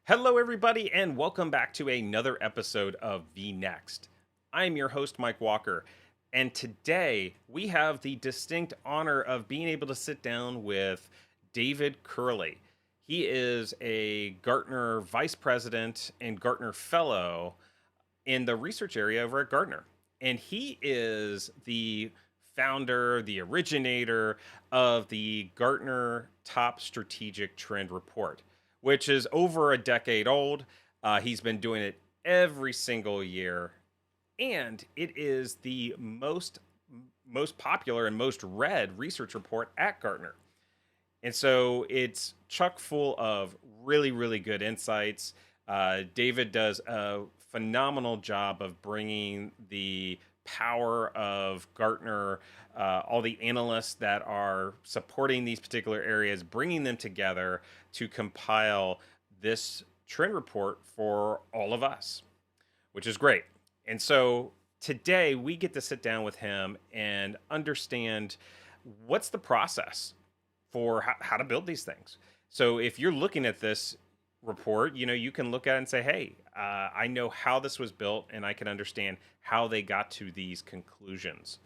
Hello, everybody, and welcome back to another episode of VNext. I'm your host, Mike Walker, and today we have the distinct honor of being able to sit down with David Cearley. He is a Gartner Vice President and Gartner Fellow in the research area over at Gartner. And he is the founder, the originator of the Gartner Top Strategic Trend Report, which is over a decade old. He's been doing it every single year, and it is the most popular and most read research report at Gartner. And so it's chock full of really, really good insights. David does a phenomenal job of bringing the power of Gartner, all the analysts that are supporting these particular areas, bringing them together to compile this trend report for all of us, which is great. And so today we get to sit down with him and understand what's the process for how to build these things. So if you're looking at this report, you can look at it and say, hey, I know how this was built and I can understand how they got to these conclusions.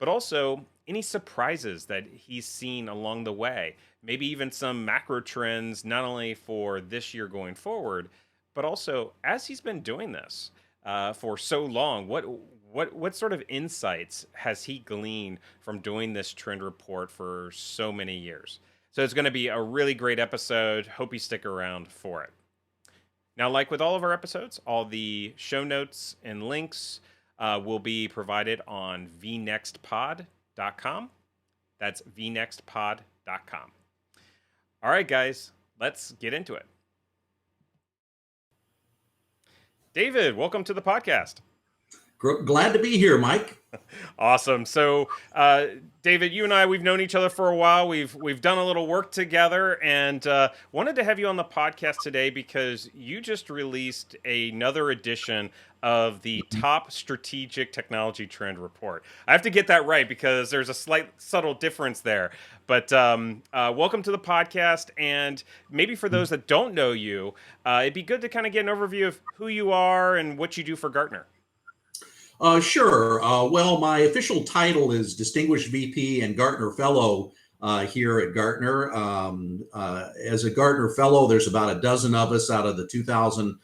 But also any surprises that he's seen along the way, maybe even some macro trends, not only for this year going forward, but also as he's been doing this for so long, what sort of insights has he gleaned from doing this trend report for so many years? So it's going to be a really great episode. Hope you stick around for it. Now, like with all of our episodes, all the show notes and links will be provided on vnextpod.com. That's vnextpod.com. All right, guys, let's get into it. David, welcome to the podcast. Glad to be here, Mike. Awesome. So, David, you and I, we've known each other for a while. We've done a little work together, and wanted to have you on the podcast today because you just released another edition of the Top Strategic Technology Trend Report. I have to get that right because there's a slight subtle difference there. But welcome to the podcast, and maybe for those that don't know you, it'd be good to kind of get an overview of who you are and what you do for Gartner. Sure. Well, my official title is Distinguished VP and Gartner Fellow here at Gartner. As a Gartner Fellow, there's about a dozen of us out of the 2,000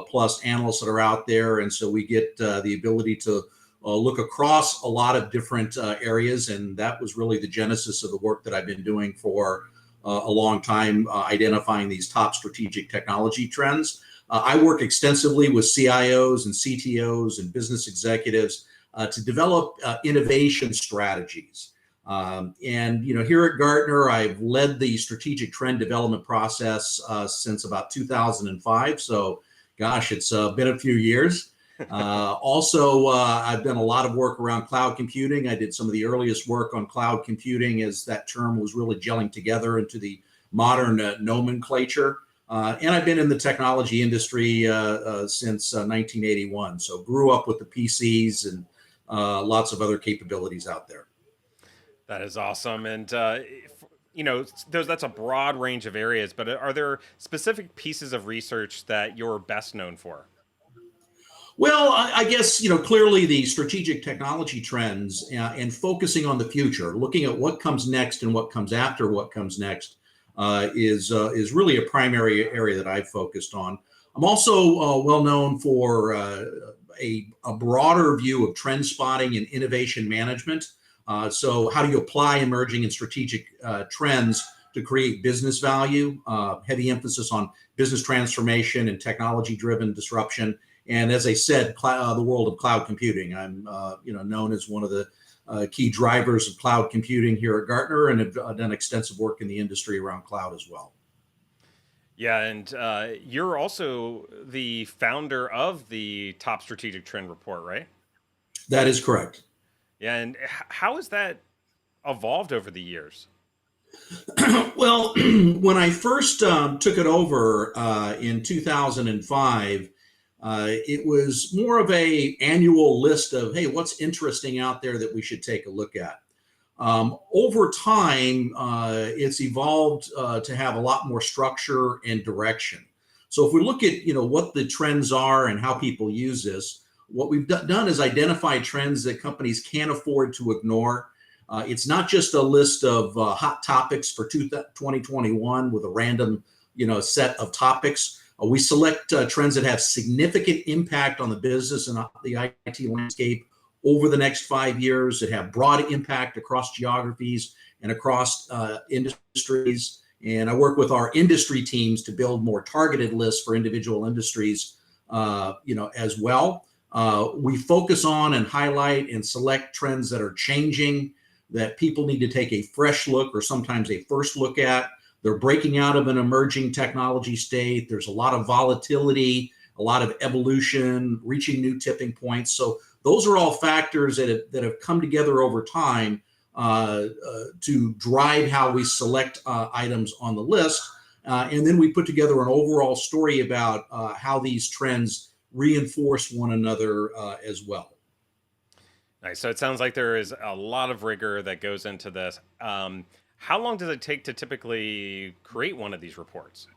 plus analysts that are out there. And so we get the ability to look across a lot of different areas. And that was really the genesis of the work that I've been doing for a long time, identifying these top strategic technology trends. I work extensively with CIOs and CTOs and business executives to develop innovation strategies. And here at Gartner, I've led the strategic trend development process since about 2005. So, gosh, it's been a few years. Also, I've done a lot of work around cloud computing. I did some of the earliest work on cloud computing as that term was really gelling together into the modern nomenclature. And I've been in the technology industry since 1981. So grew up with the PCs and lots of other capabilities out there. That is awesome. And, that's a broad range of areas, but are there specific pieces of research that you're best known for? Well, I guess, clearly the strategic technology trends and focusing on the future, looking at what comes next and what comes after what comes next. Is really a primary area that I've focused on. I'm also well known for a broader view of trend spotting and innovation management. So how do you apply emerging and strategic trends to create business value? Heavy emphasis on business transformation and technology-driven disruption. And as I said, the world of cloud computing. I'm known as one of the key drivers of cloud computing here at Gartner, and have done extensive work in the industry around cloud as well. Yeah, and you're also the founder of the Top Strategic Trend Report, right? That is correct. Yeah, and how has that evolved over the years? Well, when I first took it over in 2005, it was more of a annual list of, hey, what's interesting out there that we should take a look at. Over time, it's evolved to have a lot more structure and direction. So if we look at what the trends are and how people use this, what we've done is identify trends that companies can't afford to ignore. It's not just a list of hot topics for 2021 with a random set of topics. We select trends that have significant impact on the business and the IT landscape over the next 5 years, that have broad impact across geographies and across industries. And I work with our industry teams to build more targeted lists for individual industries, as well. We focus on and highlight and select trends that are changing, that people need to take a fresh look or sometimes a first look at. They're breaking out of an emerging technology state. There's a lot of volatility, a lot of evolution, reaching new tipping points. So those are all factors that have come together over time to drive how we select items on the list. And then we put together an overall story about how these trends reinforce one another as well. Nice. So it sounds like there is a lot of rigor that goes into this. How long does it take to typically create one of these reports?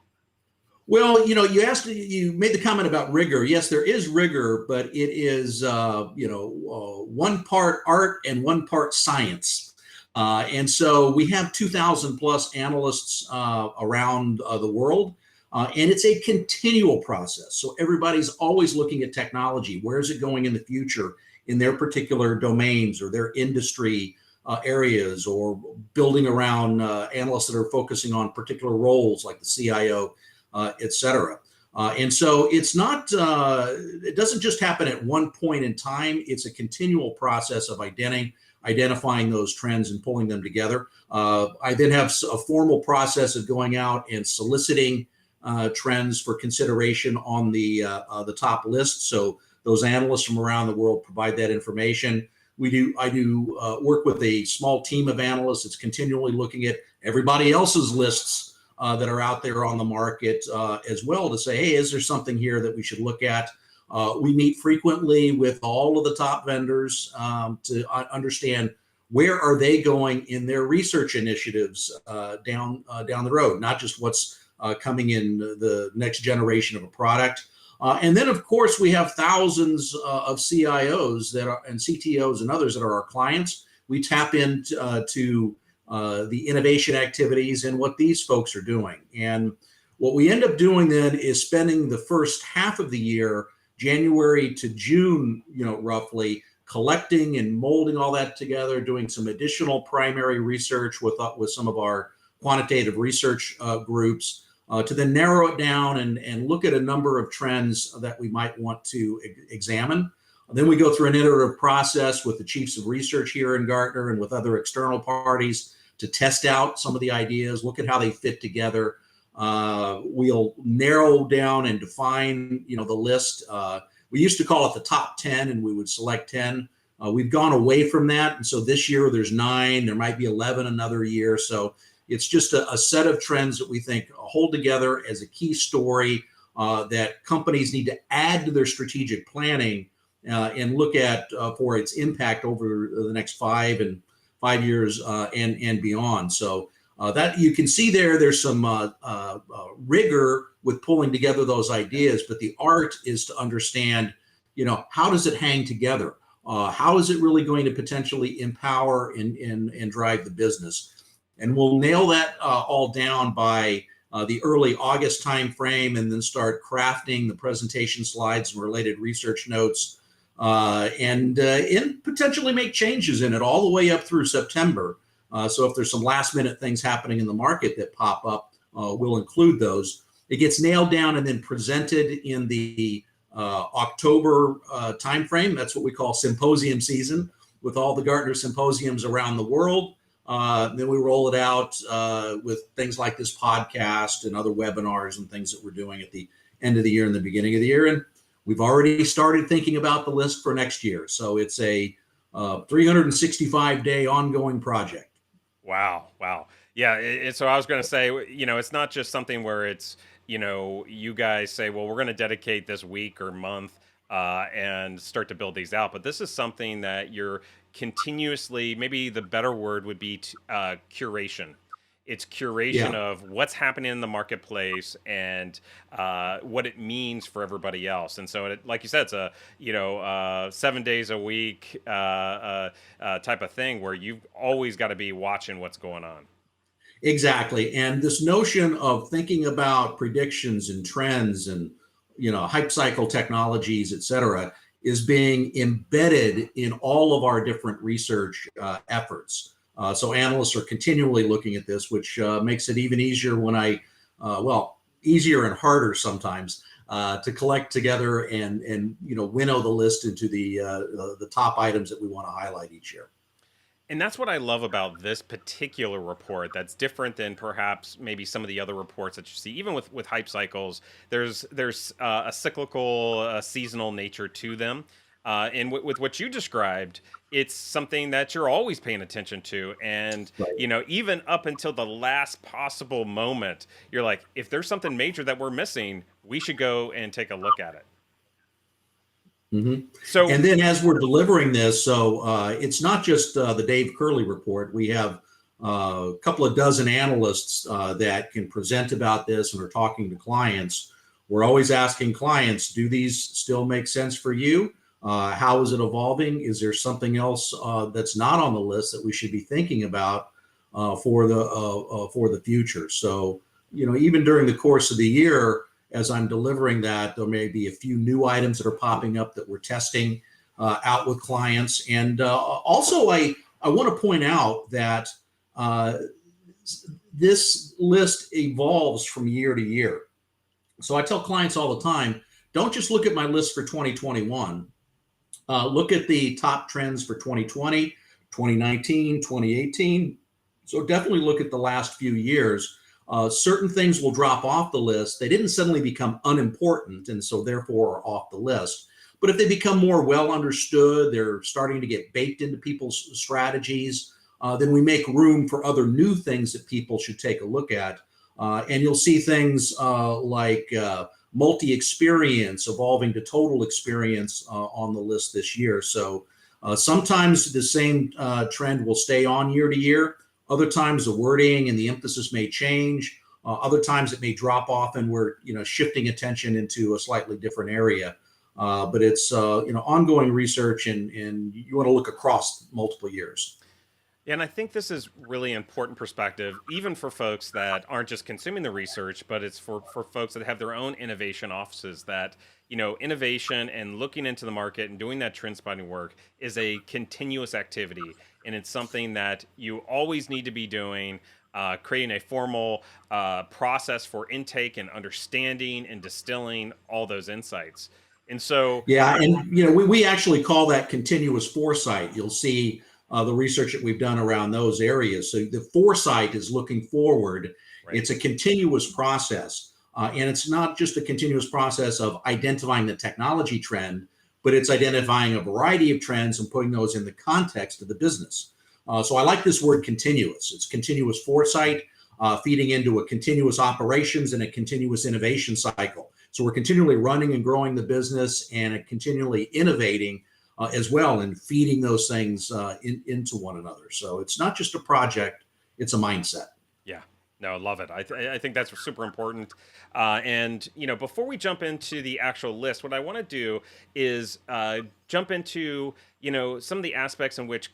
Well, you made the comment about rigor. Yes, there is rigor, but it is, one part art and one part science. And so we have 2,000 plus analysts around the world, and it's a continual process. So everybody's always looking at technology. Where is it going in the future in their particular domains or their industry areas, or building around analysts that are focusing on particular roles like the CIO, et cetera. And so it's not, it doesn't just happen at one point in time. It's a continual process of identifying those trends and pulling them together. I then have a formal process of going out and soliciting trends for consideration on the top list. So those analysts from around the world provide that information. I do work with a small team of analysts that's continually looking at everybody else's lists that are out there on the market as well, to say, hey, is there something here that we should look at? We meet frequently with all of the top vendors to understand where are they going in their research initiatives down the road, not just what's coming in the next generation of a product. And then, of course, we have thousands of CIOs and CTOs and others that are our clients. We tap into the innovation activities and what these folks are doing. And what we end up doing then is spending the first half of the year, January to June, roughly, collecting and molding all that together, doing some additional primary research with some of our quantitative research groups, to then narrow it down and look at a number of trends that we might want to examine. Then we go through an iterative process with the chiefs of research here in Gartner and with other external parties to test out some of the ideas, look at how they fit together. We'll narrow down and define, the list. We used to call it the top 10, and we would select 10. We've gone away from that. And so this year there's 9, there might be 11 another year. So it's just a set of trends that we think hold together as a key story that companies need to add to their strategic planning and look at for its impact over the next 5 years and beyond. So that you can see there's some rigor with pulling together those ideas, but the art is to understand, how does it hang together? How is it really going to potentially empower and drive the business? And we'll nail that all down by the early August timeframe, and then start crafting the presentation slides and related research notes, and potentially make changes in it all the way up through September. So if there's some last minute things happening in the market that pop up, we'll include those. It gets nailed down and then presented in the October timeframe. That's what we call symposium season, with all the Gartner symposiums around the world. Then we roll it out with things like this podcast and other webinars and things that we're doing at the end of the year and the beginning of the year. And we've already started thinking about the list for next year. So it's a 365-day ongoing project. Wow. Yeah. So I was going to say, it's not just something where it's, you guys say, well, we're going to dedicate this week or month and start to build these out. But this is something that you're continuously, maybe the better word would be curation. It's curation Yeah. of what's happening in the marketplace and what it means for everybody else. And so, like you said, it's a 7 days a week type of thing where you've always got to be watching what's going on. Exactly. And this notion of thinking about predictions and trends and hype cycle technologies, et cetera, is being embedded in all of our different research efforts. So analysts are continually looking at this, which makes it even easier when easier and harder sometimes to collect together and winnow the list into the top items that we want to highlight each year. And that's what I love about this particular report that's different than perhaps maybe some of the other reports that you see. Even with hype cycles, there's a cyclical, seasonal nature to them. And with what you described, it's something that you're always paying attention to. And, Right. even up until the last possible moment, you're like, if there's something major that we're missing, we should go and take a look at it. Mm-hmm. So, And then as we're delivering this, so it's not just the Dave Cearley report. We have a couple of dozen analysts that can present about this and are talking to clients. We're always asking clients, do these still make sense for you? How is it evolving? Is there something else that's not on the list that we should be thinking about for the future? So, even during the course of the year, as I'm delivering that, there may be a few new items that are popping up that we're testing out with clients. And also, I want to point out that uh, this list evolves from year to year. So I tell clients all the time, don't just look at my list for 2021. Look at the top trends for 2020, 2019, 2018. So definitely look at the last few years. Certain things will drop off the list. They didn't suddenly become unimportant and so therefore are off the list. But if they become more well understood, they're starting to get baked into people's strategies, then we make room for other new things that people should take a look at. And you'll see things like multi-experience evolving to total experience on the list this year. So sometimes the same trend will stay on year to year. Other times the wording and the emphasis may change. Other times it may drop off and we're shifting attention into a slightly different area. But it's ongoing research and you want to look across multiple years. Yeah, and I think this is really important perspective, even for folks that aren't just consuming the research, but it's for folks that have their own innovation offices that, innovation and looking into the market and doing that trend spotting work is a continuous activity. And it's something that you always need to be doing, creating a formal process for intake and understanding and distilling all those insights. And so, Yeah, and we actually call that continuous foresight. You'll see the research that we've done around those areas. So the foresight is looking forward. right. It's a continuous process. And it's not just a continuous process of identifying the technology trend, but it's identifying a variety of trends and putting those in the context of the business. So I like this word continuous. It's continuous foresight, feeding into a continuous operations and a continuous innovation cycle. So we're continually running and growing the business and continually innovating as well and feeding those things into one another. So it's not just a project, it's a mindset. Yeah, no, I love it. I think that's super important. And before we jump into the actual list, what I want to do is jump into some of the aspects in which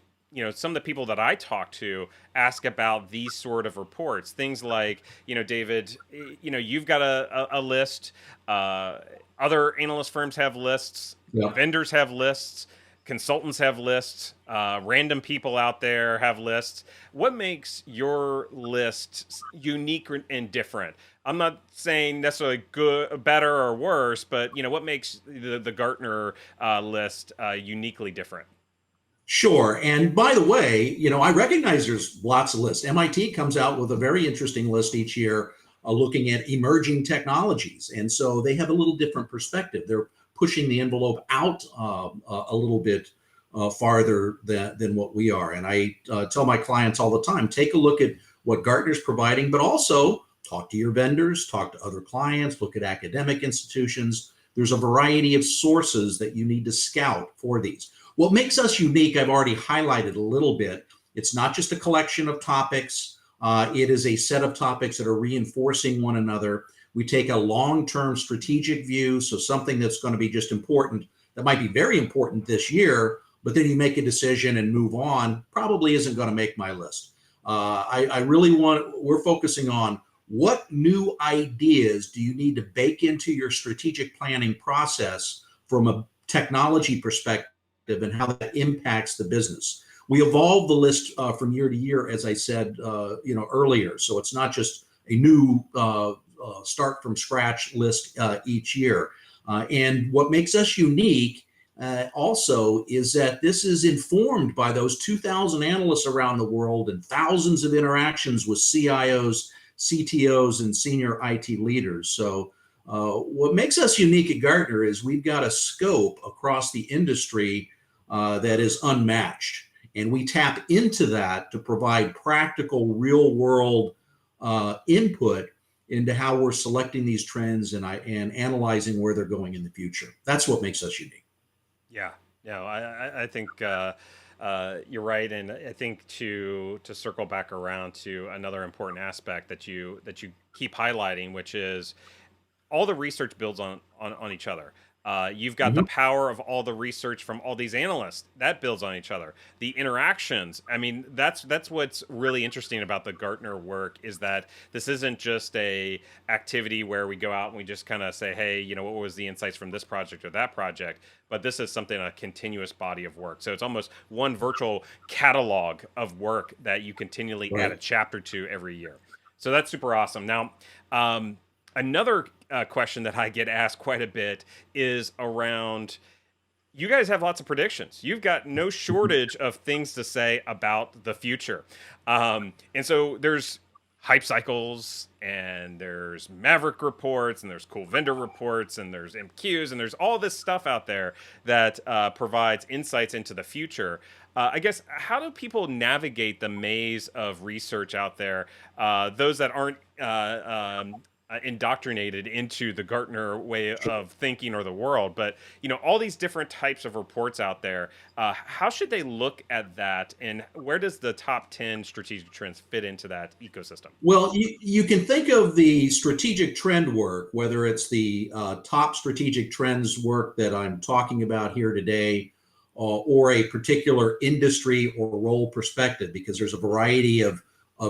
some of the people that I talk to ask about these sort of reports. Things like David, you've got a list. Other analyst firms have lists. Yeah. Vendors have lists. Consultants have lists. Random people out there have lists. What makes your list unique and different? I'm not saying necessarily good, better, or worse, but what makes the Gartner list uniquely different? Sure. And by the way, I recognize there's lots of lists. MIT comes out with a very interesting list each year looking at emerging technologies. And so they have a little different perspective. They're pushing the envelope out a little bit farther than what we are. And I tell my clients all the time, take a look at what Gartner's providing, but also talk to your vendors, talk to other clients, look at academic institutions. There's a variety of sources that you need to scout for these. What makes us unique, I've already highlighted a little bit. It's not just a collection of topics. It is a set of topics that are reinforcing one another. We take a long-term strategic view, so something that's going to be just important, that might be very important this year, but then you make a decision and move on, probably isn't going to make my list. I really we're focusing on what new ideas do you need to bake into your strategic planning process from a technology perspective and how that impacts the business. We evolve the list from year to year, as I said, earlier. So it's not just a new start from scratch list each year. And what makes us unique also is that this is informed by those 2,000 analysts around the world and thousands of interactions with CIOs, CTOs, and senior IT leaders. So what makes us unique at Gartner is we've got a scope across the industry that is unmatched. And we tap into that to provide practical, real world input into how we're selecting these trends and analyzing where they're going in the future. That's what makes us unique. Yeah, no, I think you're right, and I think to circle back around to another important aspect that you keep highlighting, which is all the research builds on each other. You've got the Mm-hmm. power of all the research from all these analysts that builds on each other. The interactions. I mean, that's what's really interesting about the Gartner work is that this isn't just a activity where we go out and we just kind of say, hey, what was the insights from this project or that project? But this is something a continuous body of work. So it's almost one virtual catalog of work that you continually add a Right. chapter to every year. So that's super awesome. Now, another question that I get asked quite a bit is around you guys have lots of predictions. You've got no shortage of things to say about the future. And so there's hype cycles and there's Maverick reports and there's cool vendor reports and there's MQs and there's all this stuff out there that provides insights into the future. I guess, how do people navigate the maze of research out there? Those that aren't indoctrinated into the Gartner way of thinking or the world, but all these different types of reports out there. How should they look at that, and where does the top 10 strategic trends fit into that ecosystem? Well, you can think of the strategic trend work, whether it's the top strategic trends work that I'm talking about here today, or a particular industry or role perspective, because there's a variety of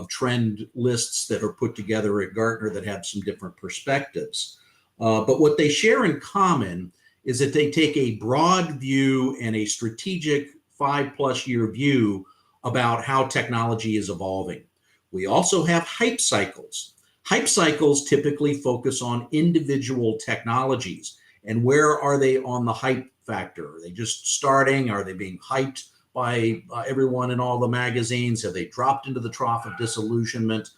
trend lists that are put together at Gartner that have some different perspectives. But what they share in common is that they take a broad view and a strategic 5+ year view about how technology is evolving. We also have hype cycles. Hype cycles typically focus on individual technologies and where are they on the hype factor? Are they just starting? Are they being hyped by everyone in all the magazines? Have they dropped into the trough of disillusionment?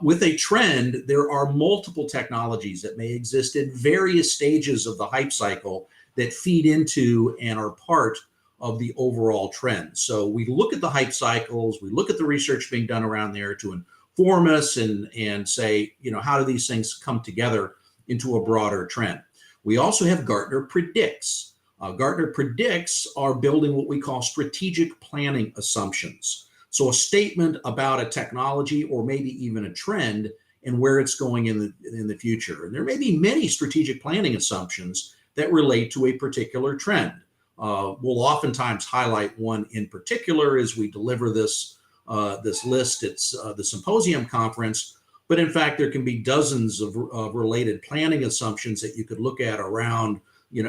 With a trend, there are multiple technologies that may exist in various stages of the hype cycle that feed into and are part of the overall trend. So we look at the hype cycles, we look at the research being done around there to inform us and say, how do these things come together into a broader trend? We also have Gartner Predicts. Gartner Predicts are building what we call strategic planning assumptions. So a statement about a technology or maybe even a trend and where it's going in the future. And there may be many strategic planning assumptions that relate to a particular trend. We'll oftentimes highlight one in particular as we deliver this list. It's the symposium conference, but in fact, there can be dozens of related planning assumptions that you could look at around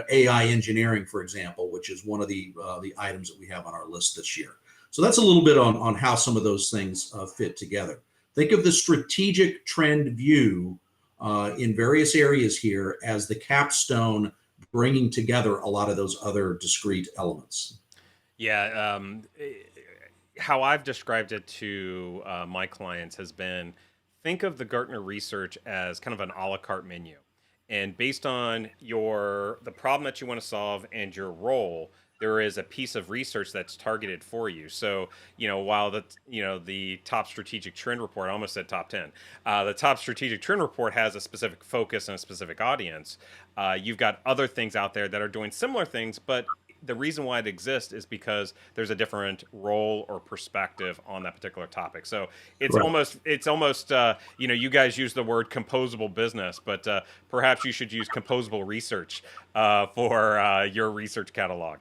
AI engineering, for example, which is one of the items that we have on our list this year. So that's a little bit on how some of those things fit together. Think of the strategic trend view in various areas here as the capstone, bringing together a lot of those other discrete elements. Yeah, how I've described it to my clients has been, think of the Gartner research as kind of an a la carte menu, and based on the problem that you want to solve and your role, there is a piece of research that's targeted for you. So while the top strategic trend report, I almost said top 10, the top strategic trend report has a specific focus and a specific audience. You've got other things out there that are doing similar things, but the reason why it exists is because there's a different role or perspective on that particular topic. So Correct. it's almost you guys use the word composable business, but perhaps you should use composable research for your research catalog.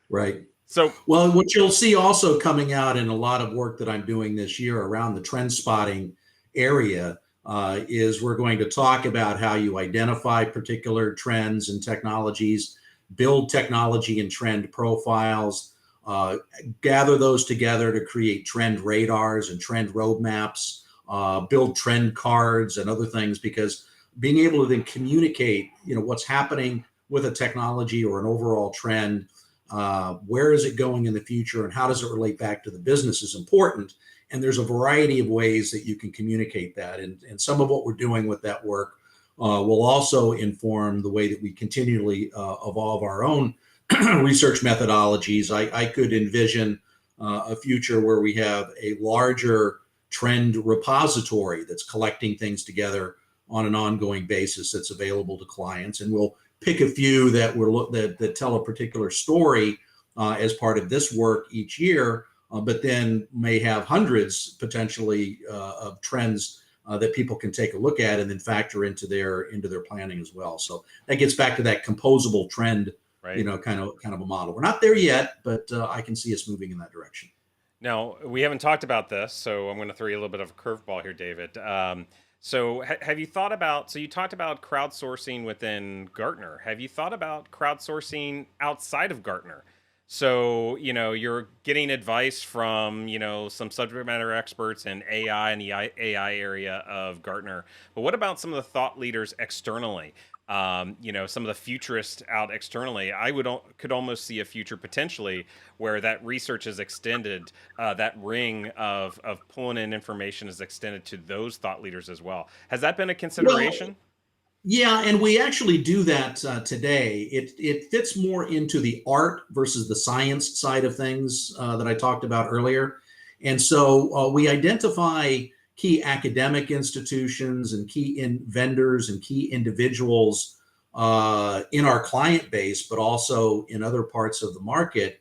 Right. So Well, what you'll see also coming out in a lot of work that I'm doing this year around the trend spotting area is we're going to talk about how you identify particular trends and technologies, build technology and trend profiles, gather those together to create trend radars and trend roadmaps, build trend cards and other things, because being able to then communicate, what's happening with a technology or an overall trend, where is it going in the future, and how does it relate back to the business is important. And there's a variety of ways that you can communicate that. And some of what we're doing with that work will also inform the way that we continually evolve our own research methodologies. I could envision a future where we have a larger trend repository that's collecting things together on an ongoing basis that's available to clients. And we'll pick a few that that tell a particular story as part of this work each year, but then may have hundreds potentially of trends that people can take a look at and then factor into their planning as well. So that gets back to that composable trend, right. kind of a model. We're not there yet, but I can see us moving in that direction. Now, we haven't talked about this, so I'm going to throw you a little bit of a curveball here, David. Have you thought about, so you talked about crowdsourcing within Gartner. Have you thought about crowdsourcing outside of Gartner? So, you're getting advice from, some subject matter experts in AI and the AI area of Gartner. But what about some of the thought leaders externally? Some of the futurists out externally. Could almost see a future potentially where that research is extended, that ring of pulling in information is extended to those thought leaders as well. Has that been a Well, consideration? yeah, and we actually do that today. It fits more into the art versus the science side of things that I talked about earlier. And so we identify key academic institutions and vendors and key individuals in our client base, but also in other parts of the market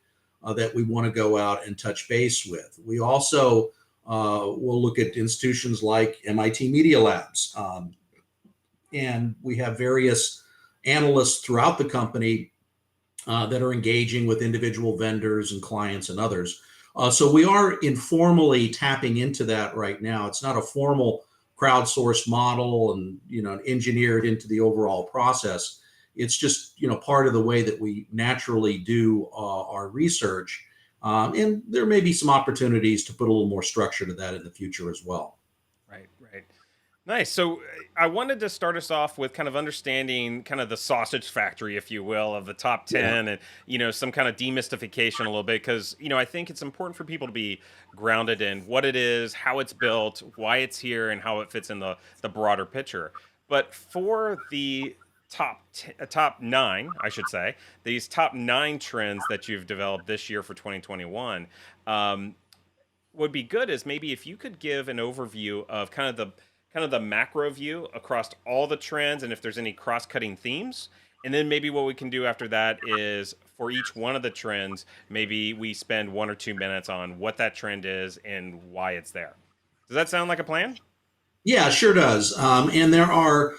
that we want to go out and touch base with. We also will look at institutions like MIT Media Labs. And we have various analysts throughout the company that are engaging with individual vendors and clients and others. So we are informally tapping into that right now. It's not a formal crowdsourced model and engineered into the overall process. It's just part of the way that we naturally do our research. And there may be some opportunities to put a little more structure to that in the future as well. Right, right. Nice. So I wanted to start us off with kind of understanding kind of the sausage factory, if you will, of the top Yeah. 10 and, some kind of demystification a little bit, because, I think it's important for people to be grounded in what it is, how it's built, why it's here, and how it fits in the broader picture. But for the top nine, I should say, these top nine trends that you've developed this year for 2021, would be good is maybe if you could give an overview of kind of the macro view across all the trends and if there's any cross-cutting themes. And then maybe what we can do after that is for each one of the trends, maybe we spend 1 or 2 minutes on what that trend is and why it's there. Does that sound like a plan? Yeah, sure does. And there are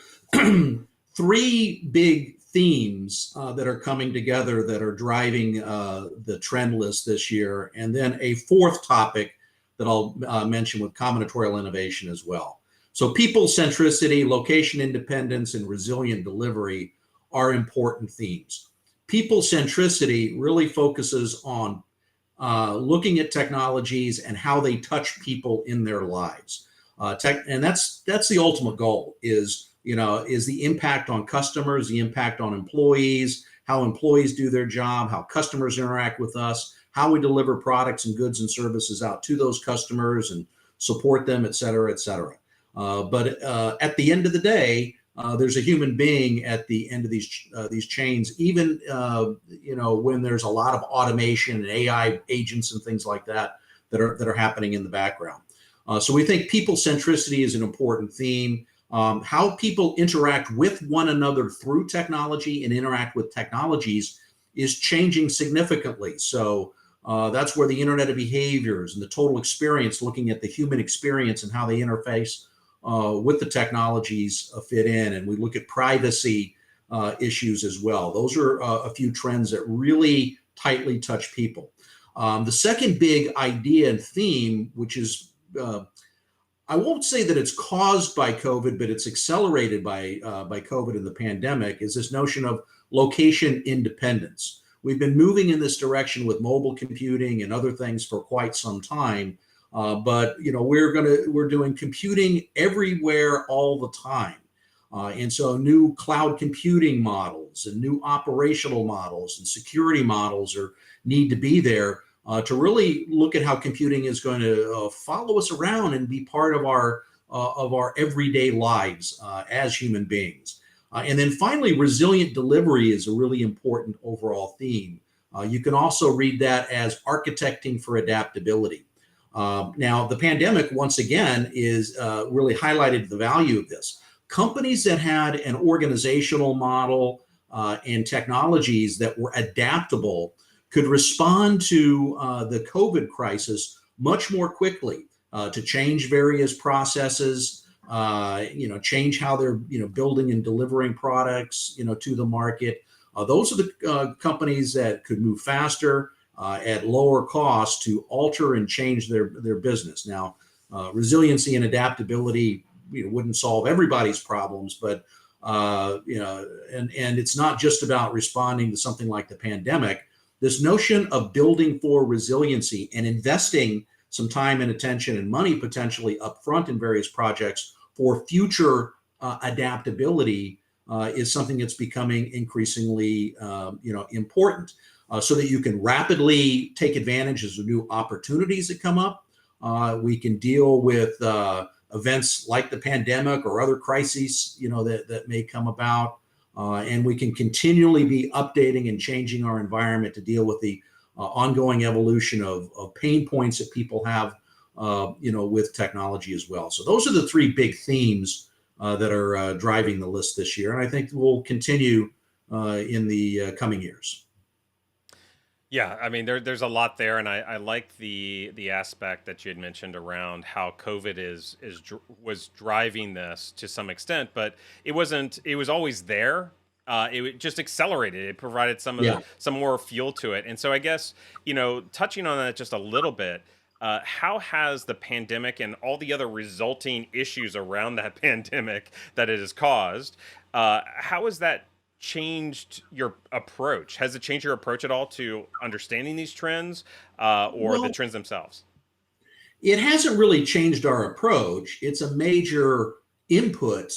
three big themes that are coming together that are driving the trend list this year, and then a fourth topic that I'll mention with combinatorial innovation as well. So people centricity, location independence, and resilient delivery are important themes. People centricity really focuses on looking at technologies and how they touch people in their lives. And that's the ultimate goal is the impact on customers, the impact on employees, how employees do their job, how customers interact with us, how we deliver products and goods and services out to those customers and support them, et cetera, et cetera. But at the end of the day, there's a human being at the end of these chains, even when there's a lot of automation and AI agents and things like that are happening in the background. So we think people centricity is an important theme. How people interact with one another through technology and interact with technologies is changing significantly. So that's where the Internet of Behaviors and the total experience, looking at the human experience and how they interface with the technologies fit in. And we look at privacy issues as well. Those are a few trends that really tightly touch people. The second big idea and theme, which is, I won't say that it's caused by COVID, but it's accelerated by COVID and the pandemic, is this notion of location independence. We've been moving in this direction with mobile computing and other things for quite some time, but we're doing computing everywhere all the time. And so new cloud computing models and new operational models and security models need to be there to really look at how computing is going to follow us around and be part of our everyday lives as human beings. And then finally, resilient delivery is a really important overall theme. You can also read that as architecting for adaptability. Now, the pandemic, once again, is really highlighted the value of this. Companies that had an organizational model and technologies that were adaptable could respond to the COVID crisis much more quickly to change various processes, change how they're building and delivering products to the market. Those are the companies that could move faster at lower cost to alter and change their business. Now, resiliency and adaptability wouldn't solve everybody's problems, but and it's not just about responding to something like the pandemic. This notion of building for resiliency and investing some time and attention and money potentially upfront in various projects for future adaptability is something that's becoming increasingly important, so that you can rapidly take advantage of new opportunities that come up. We can deal with events like the pandemic or other crises that may come about, and we can continually be updating and changing our environment to deal with the ongoing evolution of pain points that people have with technology as well. So those are the three big themes that are driving the list this year, and I think will continue in the coming years. Yeah, I mean, there's a lot there, and I like the aspect that you had mentioned around how COVID was driving this to some extent, but it wasn't. It was always there. It just accelerated. It provided some more fuel to it, and so I guess touching on that just a little bit. How has the pandemic and all the other resulting issues around that pandemic that it has caused? How has that changed your approach? Has it changed your approach at all to understanding these trends or the trends themselves? It hasn't really changed our approach. It's a major input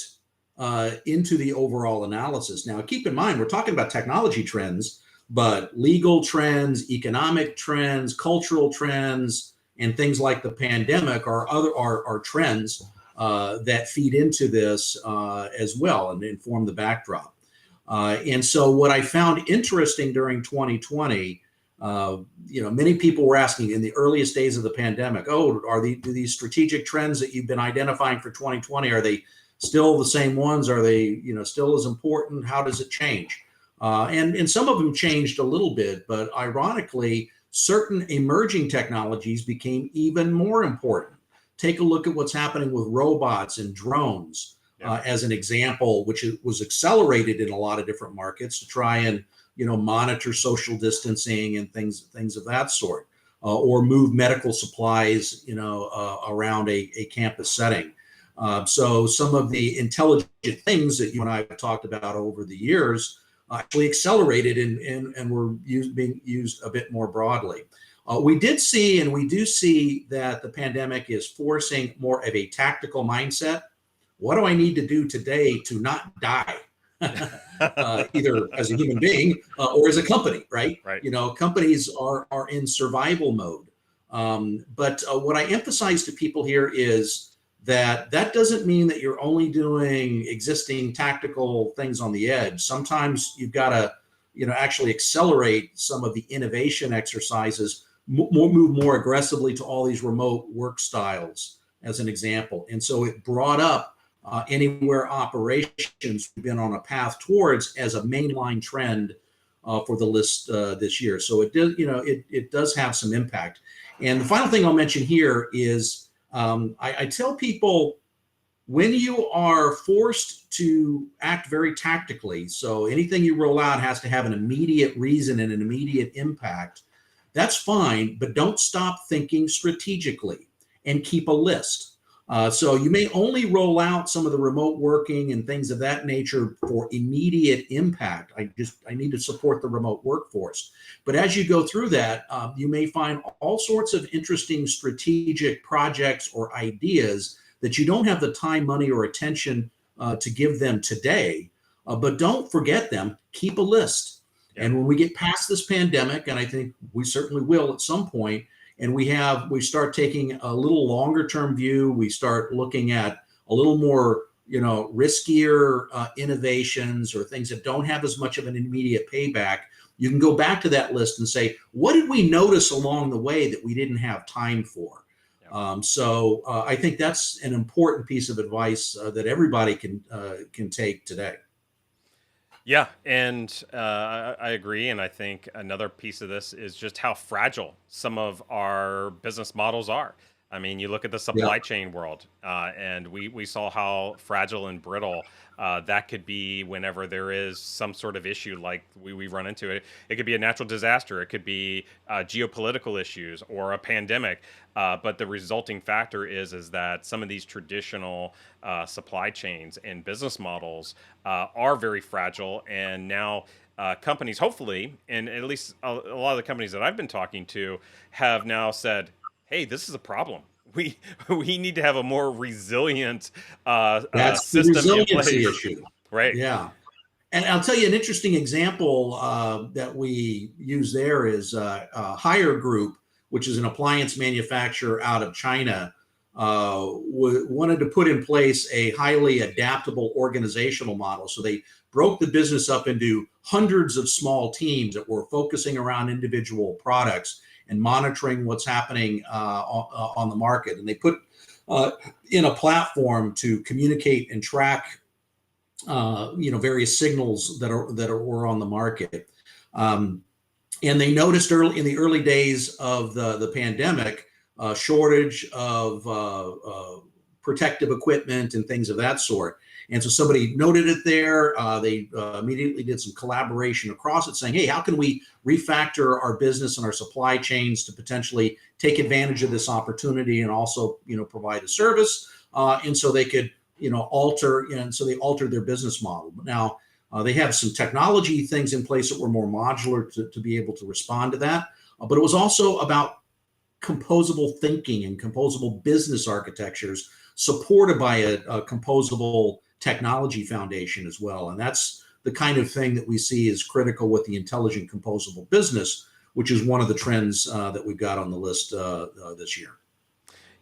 into the overall analysis. Now, keep in mind, we're talking about technology trends, but legal trends, economic trends, cultural trends, and things like the pandemic are trends that feed into this as well and inform the backdrop. And so what I found interesting during 2020, many people were asking in the earliest days of the pandemic, do these strategic trends that you've been identifying for 2020, are they still the same ones? Are they, still as important? How does it change? And some of them changed a little bit, but ironically, certain emerging technologies became even more important. Take a look at what's happening with robots and drones. As an example, which was accelerated in a lot of different markets to try and monitor social distancing and things of that sort, or move medical supplies around a campus setting. So some of the intelligent things that you and I have talked about over the years actually accelerated and were being used a bit more broadly. We did see, and we do see, that the pandemic is forcing more of a tactical mindset. What do I need to do today to not die, either as a human being or as a company, right? Right. Companies are in survival mode. But what I emphasize to people here is that doesn't mean that you're only doing existing tactical things on the edge. Sometimes you've got to, actually accelerate some of the innovation exercises, move more aggressively to all these remote work styles, as an example. And so it brought up anywhere operations we've been on a path towards as a mainline trend for the list this year. So it does, it does have some impact. And the final thing I'll mention here is I tell people, when you are forced to act very tactically, so anything you roll out has to have an immediate reason and an immediate impact, that's fine, but don't stop thinking strategically and keep a list. So you may only roll out some of the remote working and things of that nature for immediate impact. I need to support the remote workforce. But as you go through that, you may find all sorts of interesting strategic projects or ideas that you don't have the time, money, or attention to give them today. But don't forget them. Keep a list. Yeah. And when we get past this pandemic, and I think we certainly will at some point, and we start taking a little longer term view, we start looking at a little more, riskier innovations or things that don't have as much of an immediate payback, you can go back to that list and say, what did we notice along the way that we didn't have time for? So I think that's an important piece of advice that everybody can take today. Yeah, and I agree. And I think another piece of this is just how fragile some of our business models are. I mean, you look at the supply chain world, and we saw how fragile and brittle that could be whenever there is some sort of issue like we run into it. It could be a natural disaster. It could be geopolitical issues or a pandemic. But the resulting factor is that some of these traditional supply chains and business models are very fragile. And now companies, hopefully, and at least a lot of the companies that I've been talking to have now said, hey, this is a problem. We need to have a more resilient That's system the resiliency in place. issue. Right. Yeah. And I'll tell you an interesting example that we use there is Hire Group, which is an appliance manufacturer out of China, wanted to put in place a highly adaptable organizational model. So they broke the business up into hundreds of small teams that were focusing around individual products and monitoring what's happening on the market. And they put in a platform to communicate and track, various signals that were on the market. And they noticed in the early days of the pandemic, shortage of protective equipment and things of that sort. And so somebody noted it there. They immediately did some collaboration across it saying, hey, how can we refactor our business and our supply chains to potentially take advantage of this opportunity and also, provide a service? And so they could, alter, and so they altered their business model. But now they have some technology things in place that were more modular to be able to respond to that. But it was also about composable thinking and composable business architectures supported by a composable technology foundation as well. And that's the kind of thing that we see is critical with the intelligent composable business, which is one of the trends that we've got on the list this year.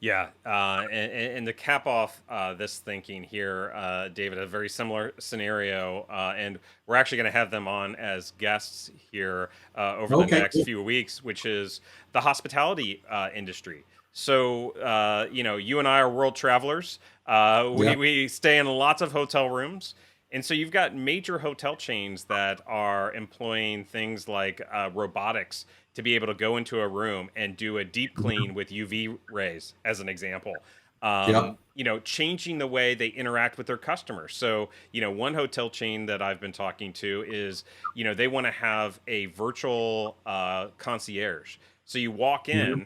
Yeah, and to cap off this thinking here, David, a very similar scenario, and we're actually going to have them on as guests here over the next few weeks, which is the hospitality industry. So, you and I are world travelers. We stay in lots of hotel rooms. And so you've got major hotel chains that are employing things like robotics to be able to go into a room and do a deep clean with UV rays, as an example. Changing the way they interact with their customers. So, one hotel chain that I've been talking to is, they want to have a virtual concierge. So you walk in,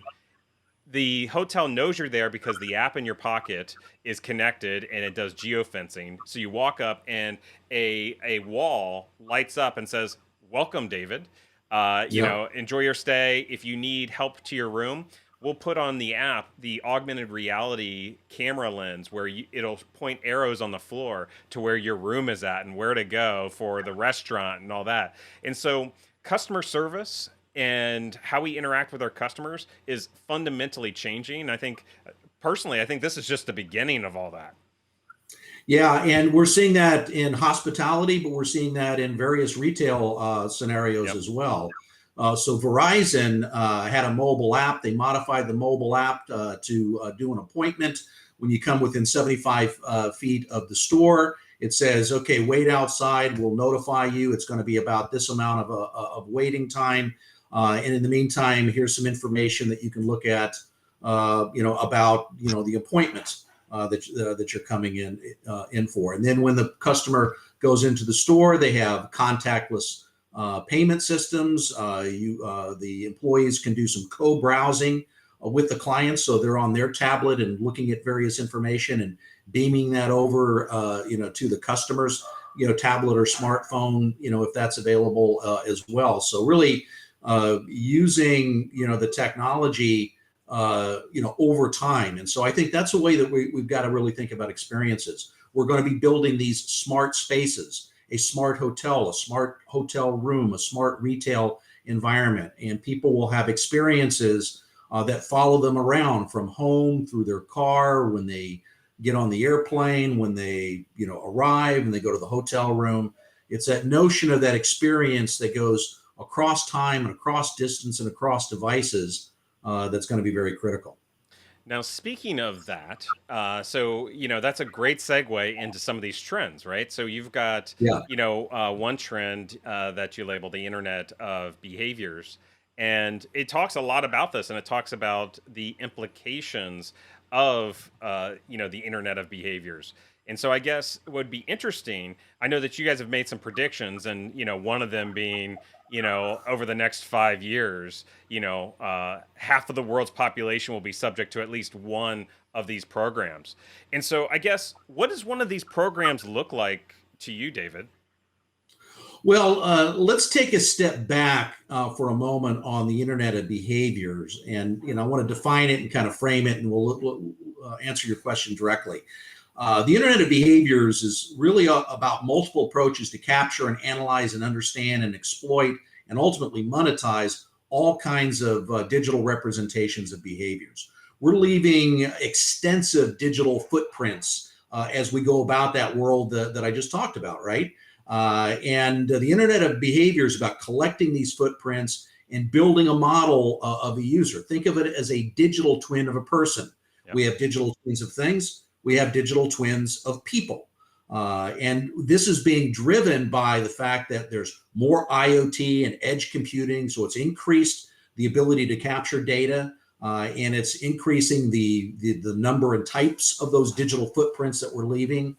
the hotel knows you're there because the app in your pocket is connected and it does geofencing. So you walk up and a wall lights up and says, "Welcome, David. Enjoy your stay. If you need help to your room, we'll put on the app the augmented reality camera lens where it'll point arrows on the floor to where your room is at and where to go for the restaurant and all that." And so customer service and how we interact with our customers is fundamentally changing. I think, personally, this is just the beginning of all that. Yeah, and we're seeing that in hospitality, but we're seeing that in various retail scenarios as well. So Verizon had a mobile app. They modified the mobile app to do an appointment when you come within 75 feet of the store. It says, okay, wait outside. We'll notify you. It's going to be about this amount of waiting time. And in the meantime, here's some information that you can look at, about, the appointments that you're coming in for. And then when the customer goes into the store, they have contactless payment systems. The employees can do some co-browsing with the clients, so they're on their tablet and looking at various information and beaming that over, to the customer's, tablet or smartphone, if that's available as well. So really using, the technology, over time. And so I think that's a way that we've got to really think about experiences. We're going to be building these smart spaces, a smart hotel, a smart hotel room, a smart retail environment, and people will have experiences that follow them around from home through their car, when they get on the airplane, when they, arrive and they go to the hotel room. It's that notion of that experience that goes across time and across distance and across devices that's going to be very critical. Now, speaking of that, so that's a great segue into some of these trends, right? So you've got Yeah. one trend that you label the Internet of Behaviors, and it talks a lot about this, and it talks about the implications of the Internet of Behaviors. And so I guess it would be interesting. I know that you guys have made some predictions, and one of them being, over the next 5 years, half of the world's population will be subject to at least one of these programs. And so I guess, what does one of these programs look like to you, David? Well, let's take a step back for a moment on the Internet of Behaviors, and I want to define it and kind of frame it, and we'll answer your question directly. The Internet of Behaviors is really about multiple approaches to capture and analyze and understand and exploit and ultimately monetize all kinds of digital representations of behaviors. We're leaving extensive digital footprints as we go about that world that I just talked about, right? And the Internet of Behavior is about collecting these footprints and building a model of a user. Think of it as a digital twin of a person. Yep. We have digital twins of things. We have digital twins of people. And this is being driven by the fact that there's more IoT and edge computing. So it's increased the ability to capture data, and it's increasing the number and types of those digital footprints that we're leaving.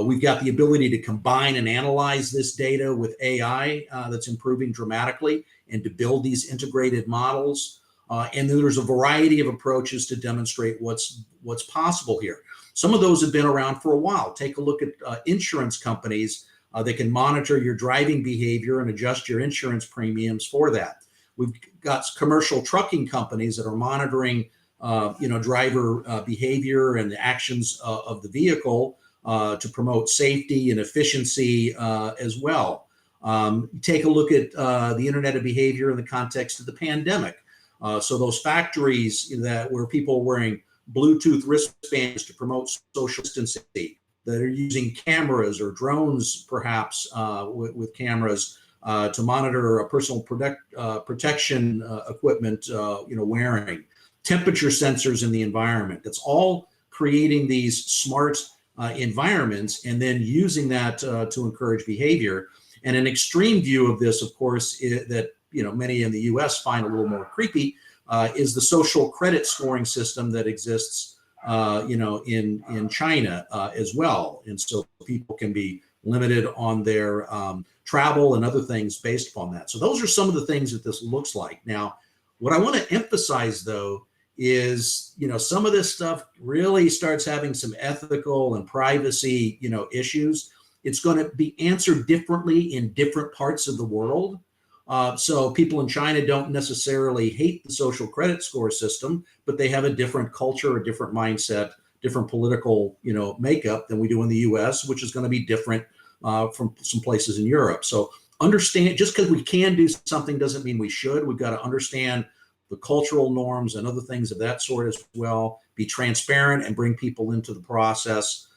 We've got the ability to combine and analyze this data with AI that's improving dramatically, and to build these integrated models. And then there's a variety of approaches to demonstrate what's possible here. Some of those have been around for a while. Take a look at insurance companies that can monitor your driving behavior and adjust your insurance premiums for that. We've got commercial trucking companies that are monitoring, driver behavior and the actions of the vehicle to promote safety and efficiency as well. Take a look at the Internet of Behavior in the context of the pandemic. So those factories where people are wearing Bluetooth wristbands to promote social distancing, that are using cameras or drones, perhaps with cameras to monitor a personal protection equipment, wearing, temperature sensors in the environment. That's all creating these smart environments, and then using that to encourage behavior. And an extreme view of this, of course, that many in the U.S. find a little more creepy, is the social credit scoring system that exists, in China as well. And so people can be limited on their travel and other things based upon that. So those are some of the things that this looks like. Now, what I want to emphasize, though, is, some of this stuff really starts having some ethical and privacy, issues. It's going to be answered differently in different parts of the world. So people in China don't necessarily hate the social credit score system, but they have a different culture, a different mindset, different political, makeup than we do in the U.S., which is going to be different from some places in Europe. So understand, just because we can do something doesn't mean we should. We've got to understand the cultural norms and other things of that sort as well. Be transparent and bring people into the process.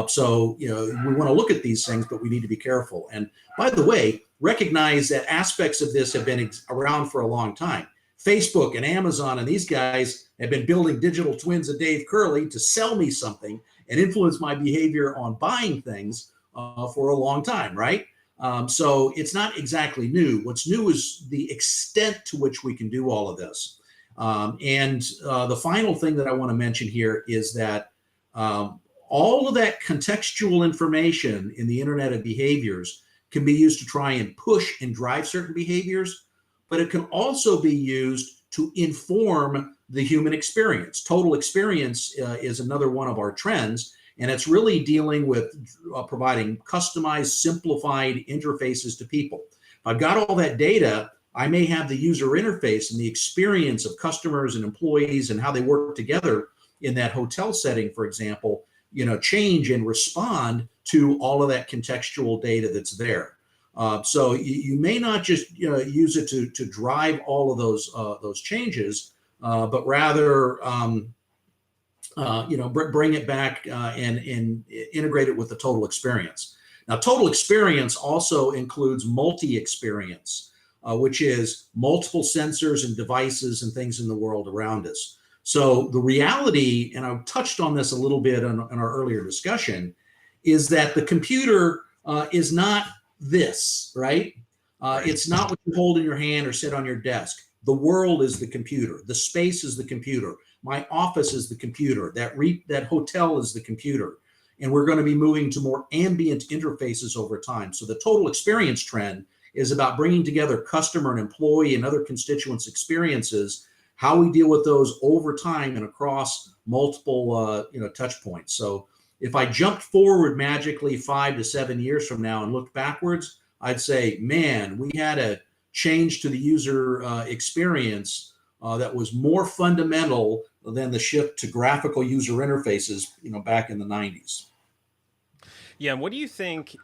So we want to look at these things, but we need to be careful. And by the way, recognize that aspects of this have been around for a long time. Facebook and Amazon and these guys have been building digital twins of Dave Cearley to sell me something and influence my behavior on buying things for a long time, right? So it's not exactly new. What's new is the extent to which we can do all of this. And the final thing that I want to mention here is that all of that contextual information in the Internet of Behaviors can be used to try and push and drive certain behaviors, but it can also be used to inform the human experience. Total experience is another one of our trends, and it's really dealing with providing customized, simplified interfaces to people. If I've got all that data, I may have the user interface and the experience of customers and employees and how they work together in that hotel setting, for example, change and respond to all of that contextual data that's there. So you may not just use it to drive all of those changes, but rather bring it back and integrate it with the total experience. Now, total experience also includes multi-experience, which is multiple sensors and devices and things in the world around us. So the reality, and I touched on this a little bit in our earlier discussion, is that the computer is not this, right? It's not what you hold in your hand or sit on your desk. The world is the computer. The space is the computer. My office is the computer. That hotel is the computer. And we're going to be moving to more ambient interfaces over time. So the total experience trend is about bringing together customer and employee and other constituents' experiences, how we deal with those over time and across multiple touch points. So if I jumped forward magically 5 to 7 years from now and looked backwards, I'd say, man, we had a change to the user experience that was more fundamental than the shift to graphical user interfaces, back in the 90s. Yeah, and what do you think,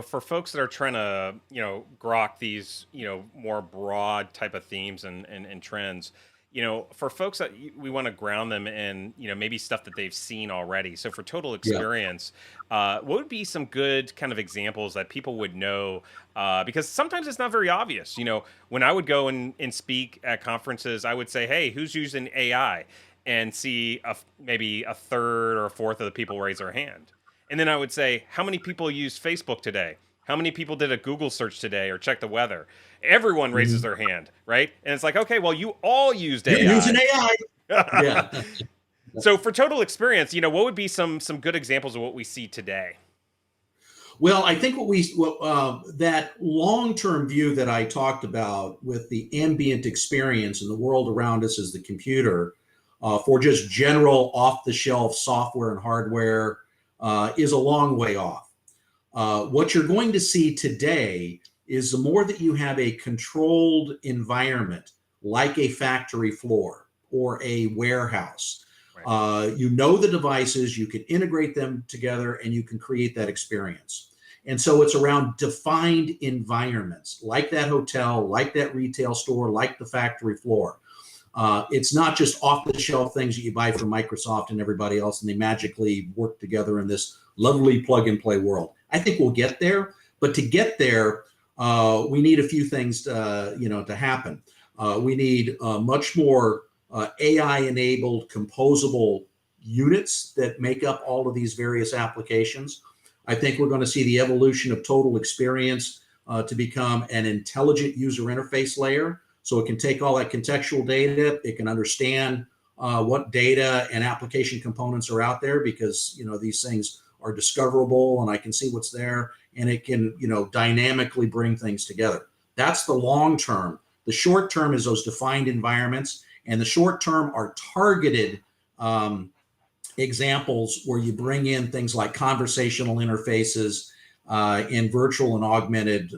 for folks that are trying to, grok these, more broad type of themes and trends, for folks that we want to ground them in, maybe stuff that they've seen already. So for total experience, what would be some good kind of examples that people would know? Because sometimes it's not very obvious. When I would go and speak at conferences, I would say, hey, who's using AI? And see maybe a third or a fourth of the people raise their hand. And then I would say, how many people use Facebook today? How many people did a Google search today or check the weather? Everyone raises their hand, right? And it's like, okay, well, you all used AI. You're using AI. Yeah. So for total experience, what would be some good examples of what we see today? Well, I think that long-term view that I talked about with the ambient experience and the world around us as the computer, for just general off-the-shelf software and hardware, is a long way off. What you're going to see today is the more that you have a controlled environment, like a factory floor or a warehouse, the devices, you can integrate them together, and you can create that experience. And so it's around defined environments, like that hotel, like that retail store, like the factory floor. It's not just off-the-shelf things that you buy from Microsoft and everybody else, and they magically work together in this lovely plug-and-play world. I think we'll get there, but to get there, we need a few things to happen. We need much more AI-enabled composable units that make up all of these various applications. I think we're going to see the evolution of total experience to become an intelligent user interface layer. So it can take all that contextual data, it can understand what data and application components are out there, because these things are discoverable and I can see what's there, and it can dynamically bring things together. That's the long term. The short term is those defined environments, and the short term are targeted examples where you bring in things like conversational interfaces and virtual and augmented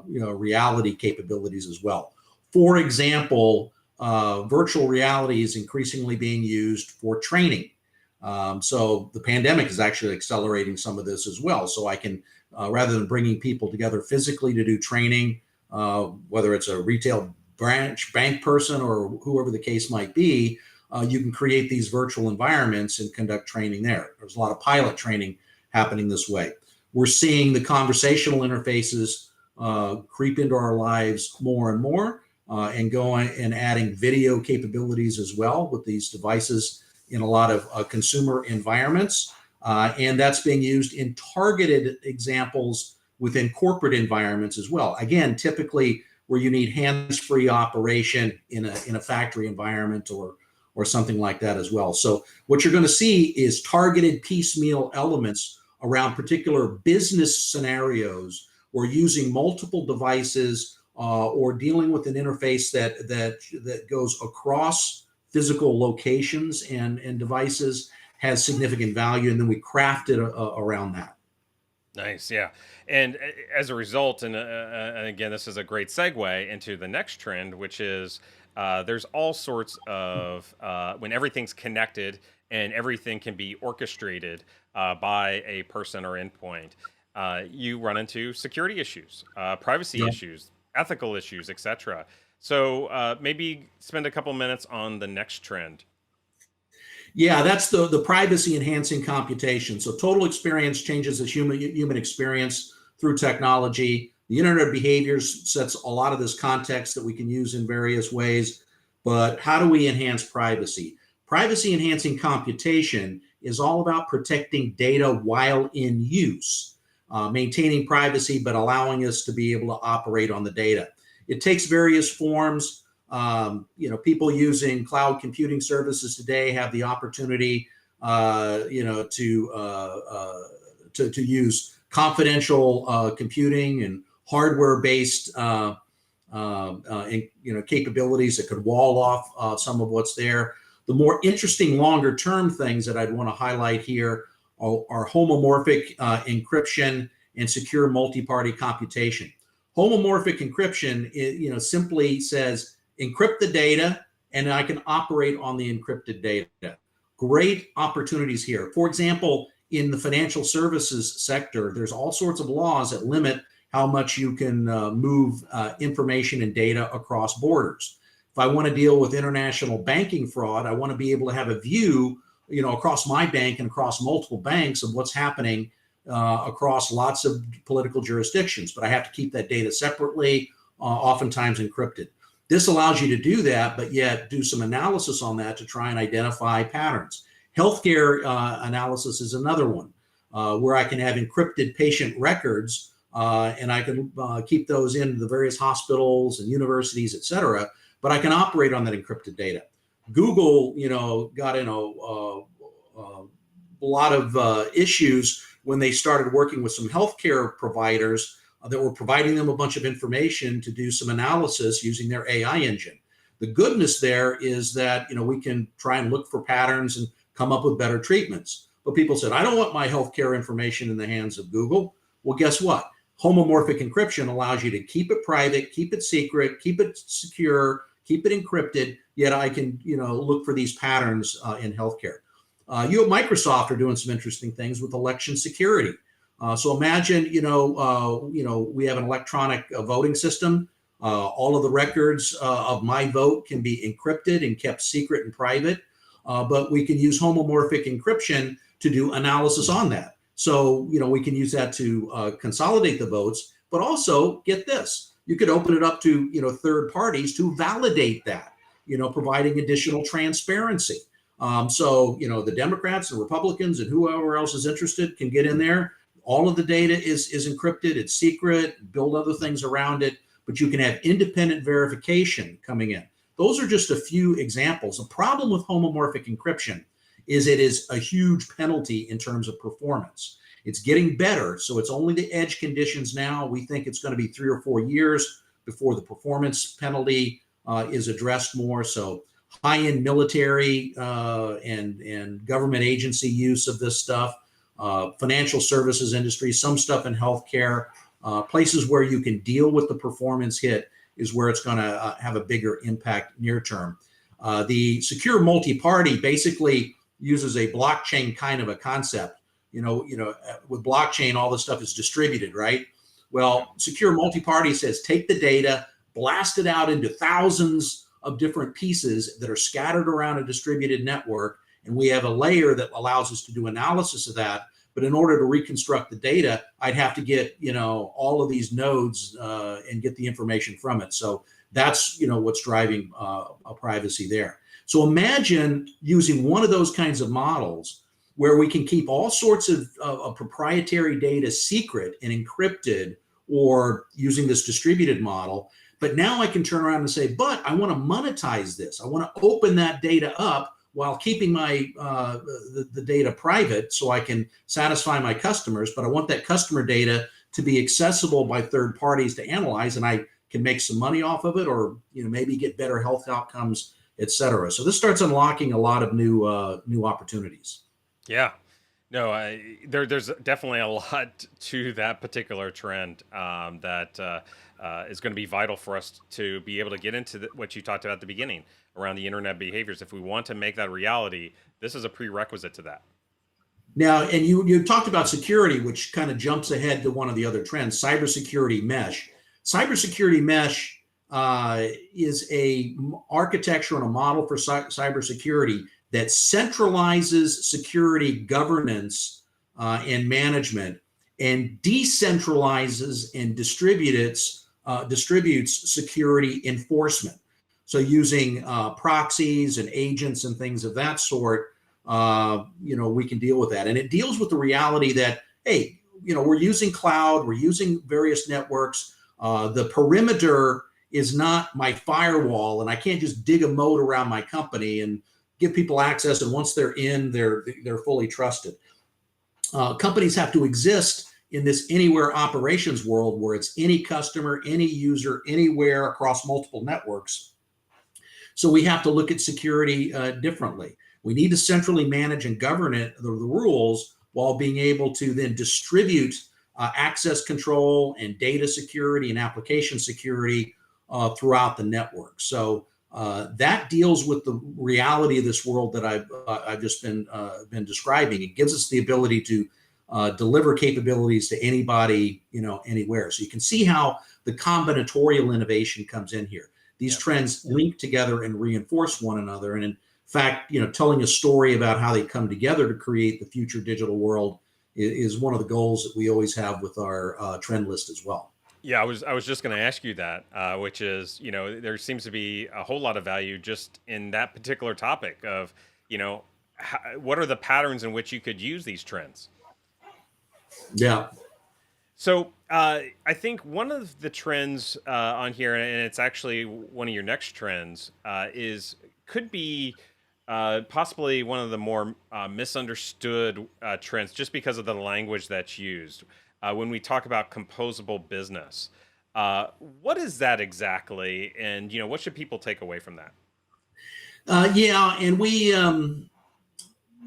reality capabilities as well. For example, virtual reality is increasingly being used for training. So the pandemic is actually accelerating some of this as well. So I can, rather than bringing people together physically to do training, whether it's a retail branch, bank person, or whoever the case might be, you can create these virtual environments and conduct training there. There's a lot of pilot training happening this way. We're seeing the conversational interfaces creep into our lives more and more, and going and adding video capabilities as well with these devices in a lot of consumer environments. And that's being used in targeted examples within corporate environments as well. Again, typically where you need hands-free operation in a factory environment or something like that as well. So what you're going to see is targeted piecemeal elements around particular business scenarios or using multiple devices or dealing with an interface that goes across physical locations and devices has significant value, and then we craft it around that. Nice, yeah. And as a result, and again, this is a great segue into the next trend, which is there's all sorts of when everything's connected and everything can be orchestrated by a person or endpoint, you run into security issues, privacy Yeah. issues, ethical issues, etc. So maybe spend a couple minutes on the next trend. Yeah, that's the privacy enhancing computation. So total experience changes the human experience through technology. The Internet of Behaviors sets a lot of this context that we can use in various ways. But how do we enhance privacy? Privacy enhancing computation is all about protecting data while in use, maintaining privacy, but allowing us to be able to operate on the data. It takes various forms. People using cloud computing services today have the opportunity, to use confidential computing and hardware-based, capabilities that could wall off some of what's there. The more interesting, longer-term things that I'd want to highlight here are homomorphic encryption and secure multi-party computation. Homomorphic encryption, simply says, encrypt the data, and I can operate on the encrypted data. Great opportunities here. For example, in the financial services sector, there's all sorts of laws that limit how much you can move information and data across borders. If I want to deal with international banking fraud, I want to be able to have a view, across my bank and across multiple banks of what's happening across lots of political jurisdictions, but I have to keep that data separately, oftentimes encrypted. This allows you to do that, but yet do some analysis on that to try and identify patterns. Healthcare analysis is another one where I can have encrypted patient records and I can keep those in the various hospitals and universities, et cetera, but I can operate on that encrypted data. Google, got in a lot of issues when they started working with some healthcare providers that were providing them a bunch of information to do some analysis using their AI engine. The goodness there is that we can try and look for patterns and come up with better treatments. But people said, I don't want my healthcare information in the hands of Google. Well, guess what? Homomorphic encryption allows you to keep it private, keep it secret, keep it secure, keep it encrypted, yet I can look for these patterns in healthcare. You at Microsoft are doing some interesting things with election security. So imagine, we have an electronic voting system. All of the records of my vote can be encrypted and kept secret and private, but we can use homomorphic encryption to do analysis on that. So, we can use that to consolidate the votes, but also get this, you could open it up to, third parties to validate that, providing additional transparency. So, the Democrats and Republicans and whoever else is interested can get in there. All of the data is encrypted, it's secret, build other things around it, but you can have independent verification coming in. Those are just a few examples. The problem with homomorphic encryption is it is a huge penalty in terms of performance. It's getting better, so it's only the edge conditions now. We think it's going to be 3 or 4 years before the performance penalty is addressed more. So high-end military and government agency use of this stuff, financial services industry, some stuff in healthcare, places where you can deal with the performance hit is where it's going to have a bigger impact near term. The secure multi-party basically uses a blockchain kind of a concept. With blockchain, all this stuff is distributed, right? Well, secure multi-party says take the data, blast it out into thousands of different pieces that are scattered around a distributed network, and we have a layer that allows us to do analysis of that. But in order to reconstruct the data, I'd have to get all of these nodes and get the information from it. So that's what's driving a privacy there. So imagine using one of those kinds of models where we can keep all sorts of proprietary data secret and encrypted, or using this distributed model. But now I can turn around and say, but I want to monetize this. I want to open that data up while keeping my the data private, so I can satisfy my customers. But I want that customer data to be accessible by third parties to analyze, and I can make some money off of it, or maybe get better health outcomes, et cetera. So this starts unlocking a lot of new opportunities. Yeah. No, there's definitely a lot to that particular trend that is going to be vital for us to be able to get into what you talked about at the beginning around the internet behaviors. If we want to make that reality, this is a prerequisite to that. Now, and you talked about security, which kind of jumps ahead to one of the other trends, cybersecurity mesh. Cybersecurity mesh is a architecture and a model for cybersecurity that centralizes security governance and management, and decentralizes and distributes security enforcement. So using proxies and agents and things of that sort, we can deal with that. And it deals with the reality that, hey, we're using cloud, we're using various networks. The perimeter is not my firewall, and I can't just dig a moat around my company and give people access, and once they're in, they're fully trusted. Companies have to exist in this anywhere operations world, where it's any customer, any user, anywhere across multiple networks. So we have to look at security differently. We need to centrally manage and govern the rules, while being able to then distribute access control and data security and application security throughout the network. So that deals with the reality of this world that I've just been describing. It gives us the ability to deliver capabilities to anybody, anywhere. So you can see how the combinatorial innovation comes in here. These trends link together and reinforce one another. And in fact, telling a story about how they come together to create the future digital world is one of the goals that we always have with our trend list as well. Yeah, I was just going to ask you that, which is, there seems to be a whole lot of value just in that particular topic of, what are the patterns in which you could use these trends? Yeah. So I think one of the trends on here, and it's actually one of your next trends, could be possibly one of the more misunderstood trends, just because of the language that's used. When we talk about composable business, what is that exactly, and what should people take away from that? And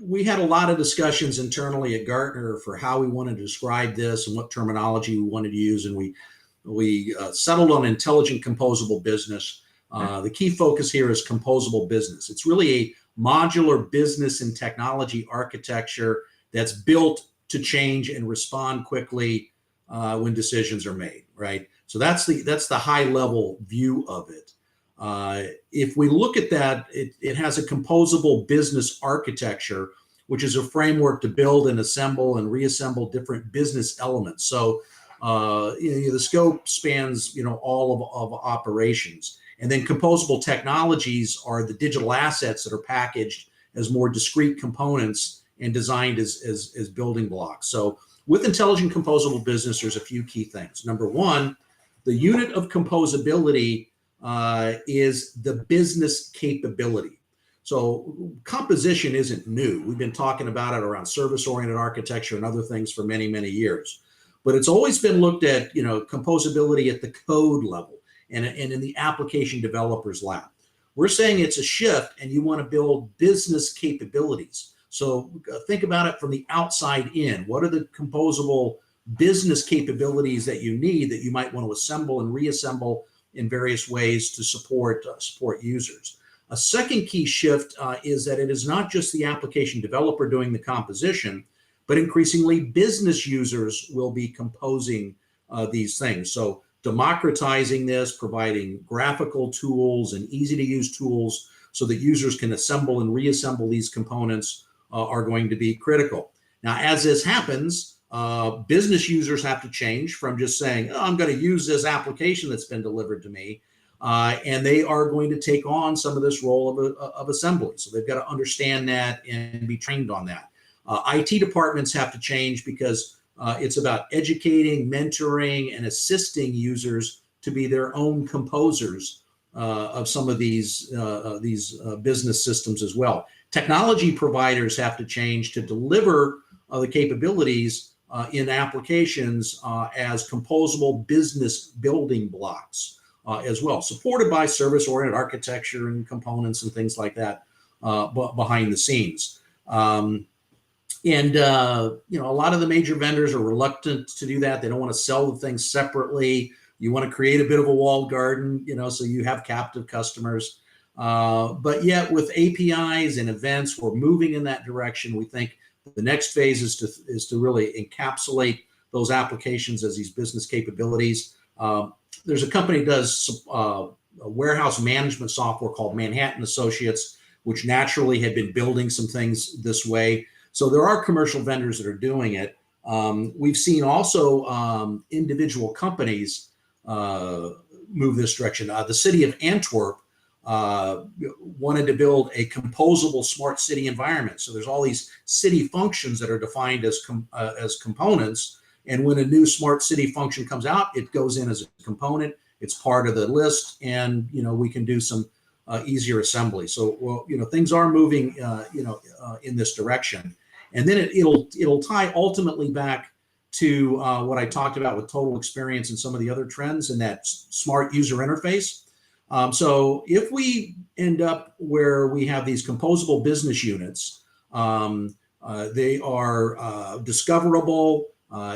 we had a lot of discussions internally at Gartner for how we wanted to describe this and what terminology we wanted to use, and we settled on intelligent composable business. The key focus here is composable business. It's really a modular business and technology architecture that's built to change and respond quickly when decisions are made, right? So that's the high level view of it. If we look at that, it has a composable business architecture, which is a framework to build and assemble and reassemble different business elements. So the scope spans all of operations. And then composable technologies are the digital assets that are packaged as more discrete components and designed as building blocks. So with intelligent composable business, there's a few key things. Number one, the unit of composability is the business capability. So composition isn't new. We've been talking about it around service-oriented architecture and other things for many, many years. But it's always been looked at, composability at the code level and in the application developer's lab. We're saying it's a shift, and you want to build business capabilities. So think about it from the outside in. What are the composable business capabilities that you need that you might want to assemble and reassemble in various ways to support users? A second key shift is that it is not just the application developer doing the composition, but increasingly business users will be composing these things. So democratizing this, providing graphical tools and easy to use tools so that users can assemble and reassemble these components are going to be critical. Now, as this happens, business users have to change from just saying, I'm going to use this application that's been delivered to me, and they are going to take on some of this role of assembly. So they've got to understand that and be trained on that. IT departments have to change because it's about educating, mentoring, and assisting users to be their own composers of some of these business systems as well. Technology providers have to change to deliver the capabilities in applications as composable business building blocks as well, supported by service-oriented architecture and components and things like that behind the scenes. A lot of the major vendors are reluctant to do that. They don't want to sell the things separately. You want to create a bit of a walled garden, so you have captive customers. But yet with APIs and events, we're moving in that direction. We think the next phase is to really encapsulate those applications as these business capabilities. There's a company that does a warehouse management software called Manhattan Associates, which naturally had been building some things this way. So there are commercial vendors that are doing it. We've seen also individual companies move this direction. The city of Antwerp wanted to build a composable smart city environment. So there's all these city functions that are defined as components. And when a new smart city function comes out, it goes in as a component. It's part of the list, and we can do some easier assembly. So things are moving in this direction. And then it'll tie ultimately back to what I talked about with total experience and some of the other trends in that smart user interface. So if we end up where we have these composable business units, they are discoverable.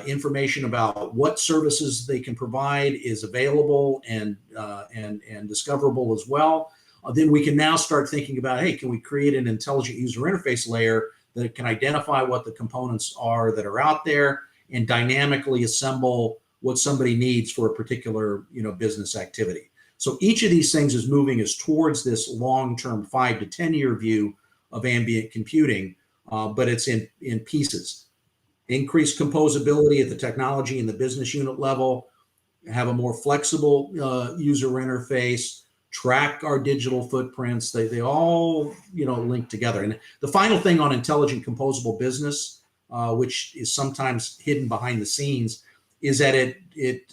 Information about what services they can provide is available and discoverable as well. Then we can now start thinking about, hey, can we create an intelligent user interface layer that can identify what the components are that are out there and dynamically assemble what somebody needs for a particular business activity. So each of these things is moving us towards this long-term 5 to 10 year view of ambient computing, but it's in pieces. Increase composability at the technology and the business unit level, have a more flexible user interface, track our digital footprints. They all link together. And the final thing on intelligent composable business, which is sometimes hidden behind the scenes, is that it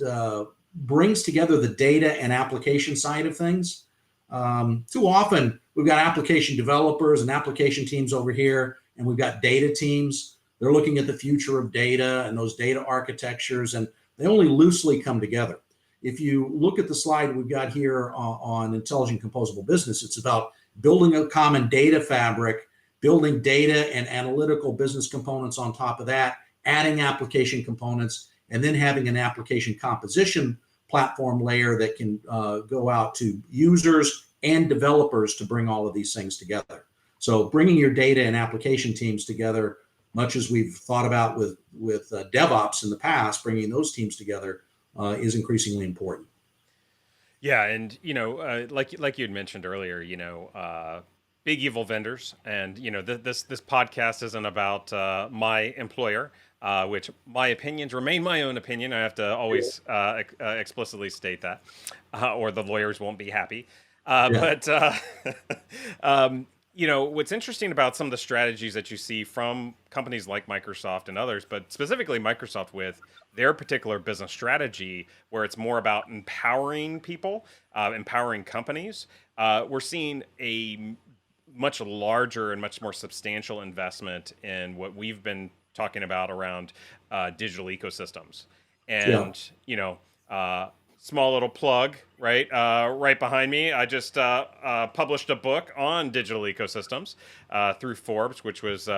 brings together the data and application side of things. Too often we've got application developers and application teams over here, and we've got data teams. They're looking at the future of data and those data architectures, and they only loosely come together. If you look at the slide we've got here on intelligent composable business, it's about building a common data fabric, building data and analytical business components on top of that, adding application components, and then having an application composition platform layer that can go out to users and developers to bring all of these things together. So bringing your data and application teams together, much as we've thought about with DevOps in the past, bringing those teams together is increasingly important. Yeah, and like you had mentioned earlier, big evil vendors, and this podcast isn't about my employer, which my opinions remain my own opinion. I have to always explicitly state that, or the lawyers won't be happy. But what's interesting about some of the strategies that you see from companies like Microsoft and others, but specifically Microsoft with their particular business strategy, where it's more about empowering people, empowering companies, we're seeing a much larger and much more substantial investment in what we've been talking about around digital ecosystems. And, small little plug, right? Right behind me, I just published a book on digital ecosystems through Forbes, which was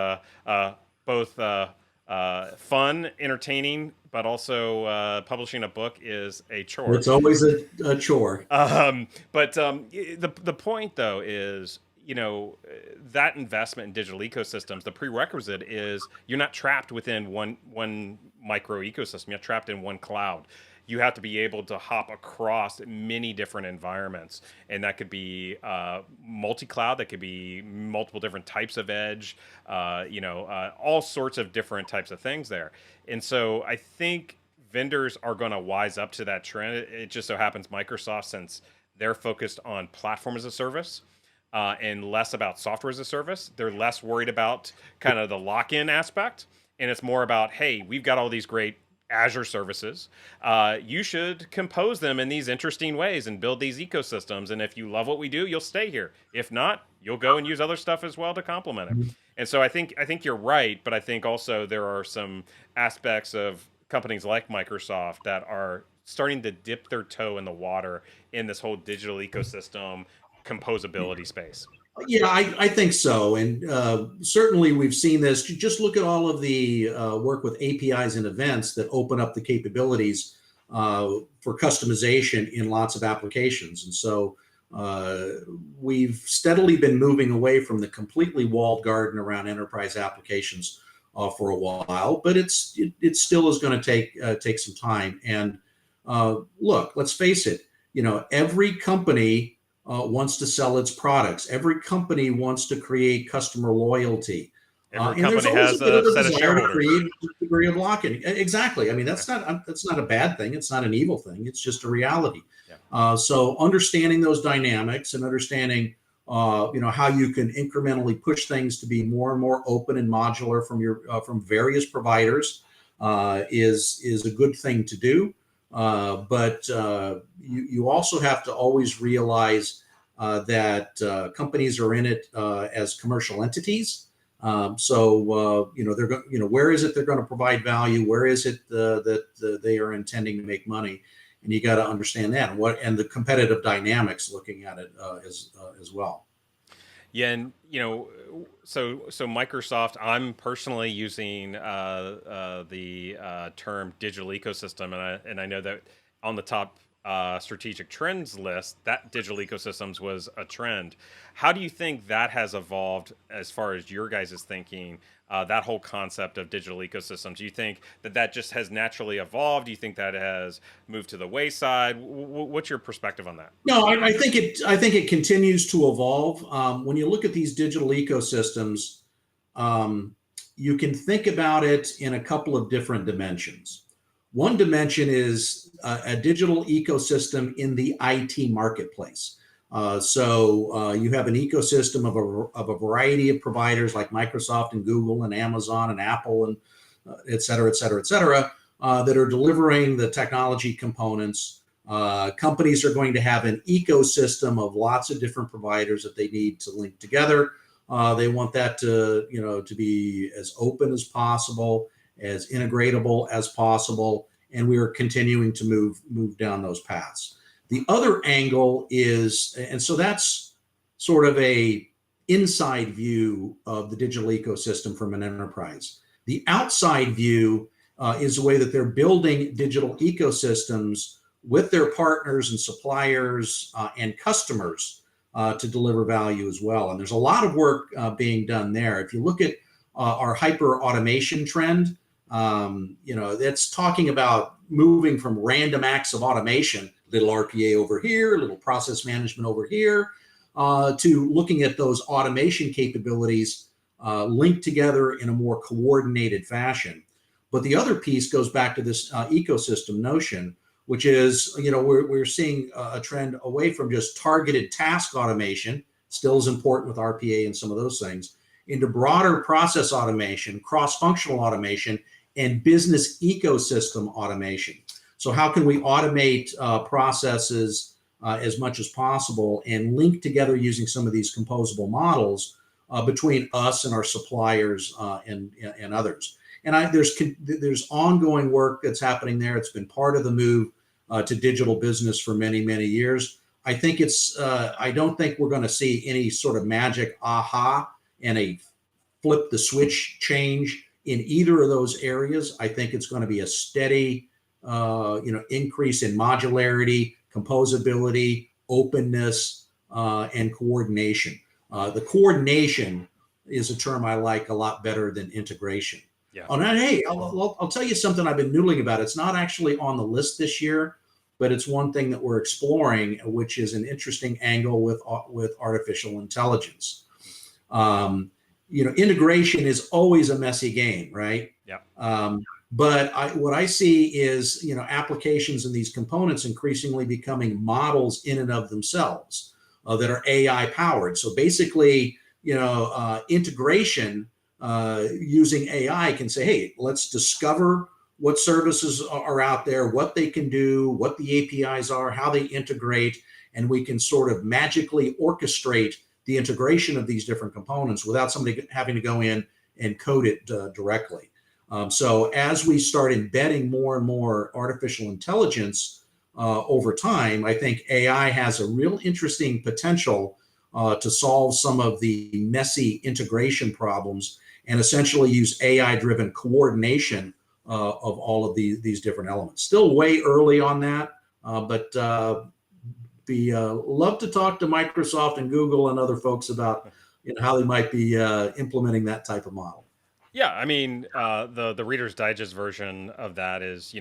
both fun, entertaining, but also publishing a book is a chore. It's always a chore. But the point, though, is that investment in digital ecosystems, the prerequisite is you're not trapped within one micro ecosystem. You're trapped in one cloud. You have to be able to hop across many different environments, and that could be multi-cloud, that could be multiple different types of edge, all sorts of different types of things there. And so I think vendors are going to wise up to that trend. It just so happens Microsoft, since they're focused on platform as a service, and less about software as a service. They're less worried about kind of the lock-in aspect, and it's more about, hey, we've got all these great Azure services. You should compose them in these interesting ways and build these ecosystems. And if you love what we do, you'll stay here. If not, you'll go and use other stuff as well to complement it. And so I think you're right, but I think also there are some aspects of companies like Microsoft that are starting to dip their toe in the water in this whole digital ecosystem composability space. Yeah, I think so. And certainly we've seen this. Just look at all of the work with APIs and events that open up the capabilities for customization in lots of applications. And so we've steadily been moving away from the completely walled garden around enterprise applications for a while, but it still is going to take some time. And look, let's face it, every company wants to sell its products. Every company wants to create customer loyalty. Every And there's company always has a bit of a a set of desire to shareholders. create a degree of lock-in. Exactly. I mean, that's not a bad thing. It's not an evil thing. It's just a reality. Yeah. So understanding those dynamics and understanding, how you can incrementally push things to be more and more open and modular from various providers is a good thing to do. But you also have to always realize that companies are in it as commercial entities. They're going. Where is it they're going to provide value? Where is it that they are intending to make money? And you got to understand that and the competitive dynamics looking at it as well. Yeah, and so Microsoft. I'm personally using the term digital ecosystem, and I know that on the top strategic trends list, that digital ecosystems was a trend. How do you think that has evolved as far as your guys' thinking? That whole concept of digital ecosystems. Do you think that just has naturally evolved? Do you think that has moved to the wayside? What's your perspective on that? No, I think it continues to evolve. When you look at these digital ecosystems, you can think about it in a couple of different dimensions. One dimension is a digital ecosystem in the IT marketplace. You have an ecosystem of a variety of providers like Microsoft and Google and Amazon and Apple and et cetera, et cetera, et cetera, that are delivering the technology components. Companies are going to have an ecosystem of lots of different providers that they need to link together. They want that to be as open as possible, as integratable as possible, and we are continuing to move down those paths. The other angle is, and so that's sort of a inside view of the digital ecosystem from an enterprise. The outside view is the way that they're building digital ecosystems with their partners and suppliers and customers to deliver value as well. And there's a lot of work being done there. If you look at our hyper automation trend, that's talking about moving from random acts of automation, little RPA over here, little process management over here, to looking at those automation capabilities linked together in a more coordinated fashion. But the other piece goes back to this ecosystem notion, which is, we're seeing a trend away from just targeted task automation, still is important with RPA and some of those things, into broader process automation, cross-functional automation, and business ecosystem automation. So how can we automate processes as much as possible and link together using some of these composable models between us and our suppliers and others? And there's ongoing work that's happening there. It's been part of the move to digital business for many, many years. I don't think we're going to see any sort of magic aha and a flip the switch change in either of those areas. I think it's going to be a steady, increase in modularity, composability, openness, and coordination. The coordination is a term I like a lot better than integration. Yeah. Oh, now, hey, I'll tell you something I've been noodling about. It's not actually on the list this year, but it's one thing that we're exploring, which is an interesting angle with artificial intelligence. Integration is always a messy game, right? Yeah. But what I see is, applications and these components increasingly becoming models in and of themselves. that are AI powered. So basically, integration using AI can say, hey, let's discover what services are out there, what they can do, what the APIs are, how they integrate, and we can sort of magically orchestrate the integration of these different components without somebody having to go in and code it directly. So as we start embedding more and more artificial intelligence over time, I think AI has a real interesting potential to solve some of the messy integration problems and essentially use AI-driven coordination of all of these different elements. Still way early on that, but love to talk to Microsoft and Google and other folks about how they might be implementing that type of model. Yeah, I mean, the Reader's Digest version of that is,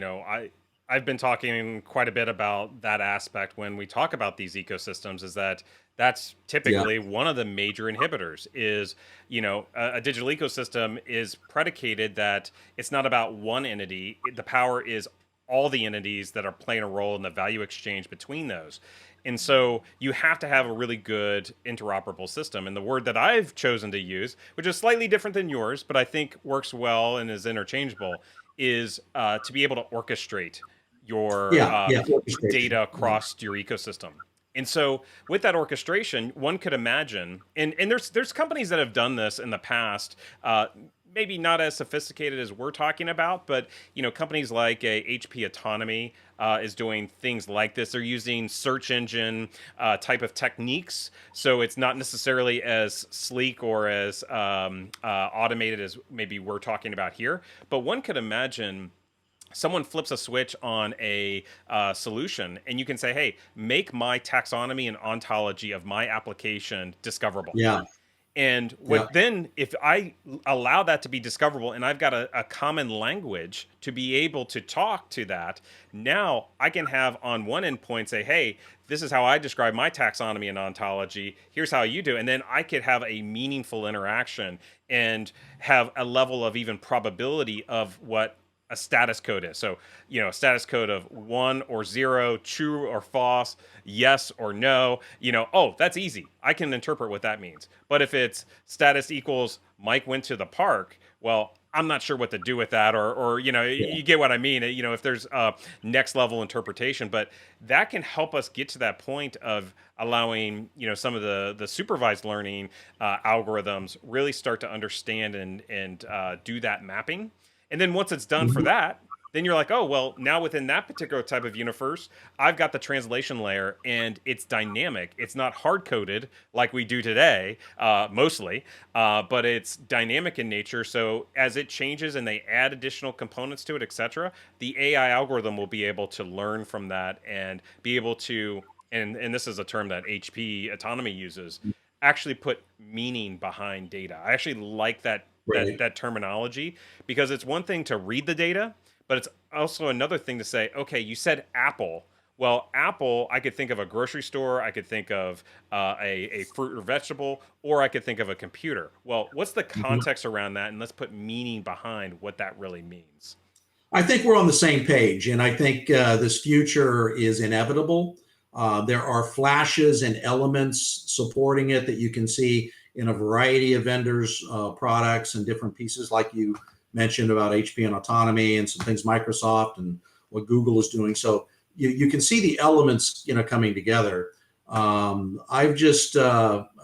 I've been talking quite a bit about that aspect when we talk about these ecosystems. Is that that's Yeah, typically one of the major inhibitors. Is a digital ecosystem is predicated that it's not about one entity. The power is all the entities that are playing a role in the value exchange between those. And so you have to have a really good interoperable system. And the word that I've chosen to use, which is slightly different than yours, but I think works well and is interchangeable, is to be able to orchestrate your yeah, orchestration. data Yeah. across your ecosystem. And so with that orchestration, one could imagine, and there's companies that have done this in the past, maybe not as sophisticated as we're talking about, but companies like HP Autonomy is doing things like this. They're using search engine type of techniques, so it's not necessarily as sleek or as automated as maybe we're talking about here. But one could imagine someone flips a switch on a solution and you can say, hey, make my taxonomy and ontology of my application discoverable. Yeah, And yeah, then if I allow that to be discoverable and I've got a common language to be able to talk to that, now I can have on one endpoint say, hey, this is how I describe my taxonomy and ontology. Here's how you do. And then I could have a meaningful interaction and have a level of even probability of what a status code is. So, a status code of 1 or 0, true or false, yes or no, oh, that's easy. I can interpret what that means. But if it's status equals Mike went to the park, well, I'm not sure what to do with that, or yeah. you get what I mean. If there's a next level interpretation, but that can help us get to that point of allowing some of the supervised learning algorithms really start to understand and do that mapping. And then once it's done for Mhm. that, then you're like, oh, well, now within that particular type of universe, I've got the translation layer and it's dynamic. It's not hard coded like we do today, mostly, but it's dynamic in nature. So as it changes and they add additional components to it, etc., the AI algorithm will be able to learn from that and be able to, and this is a term that HP Autonomy uses, actually put meaning behind data. I actually like Right. that terminology because it's one thing to read the data, but it's also another thing to say, okay, you said Apple. Well, Apple, I could think of a grocery store, I could think of a fruit or vegetable, or I could think of a computer. Well, what's the Mhm. context around that? And let's put meaning behind what that really means. I think we're on the same page, and I think this future is inevitable. There are flashes and elements supporting it that you can see in a variety of vendors' products and different pieces, like you mentioned about HP and autonomy and some things Microsoft and what Google is doing. So you can see the elements, coming together. I've just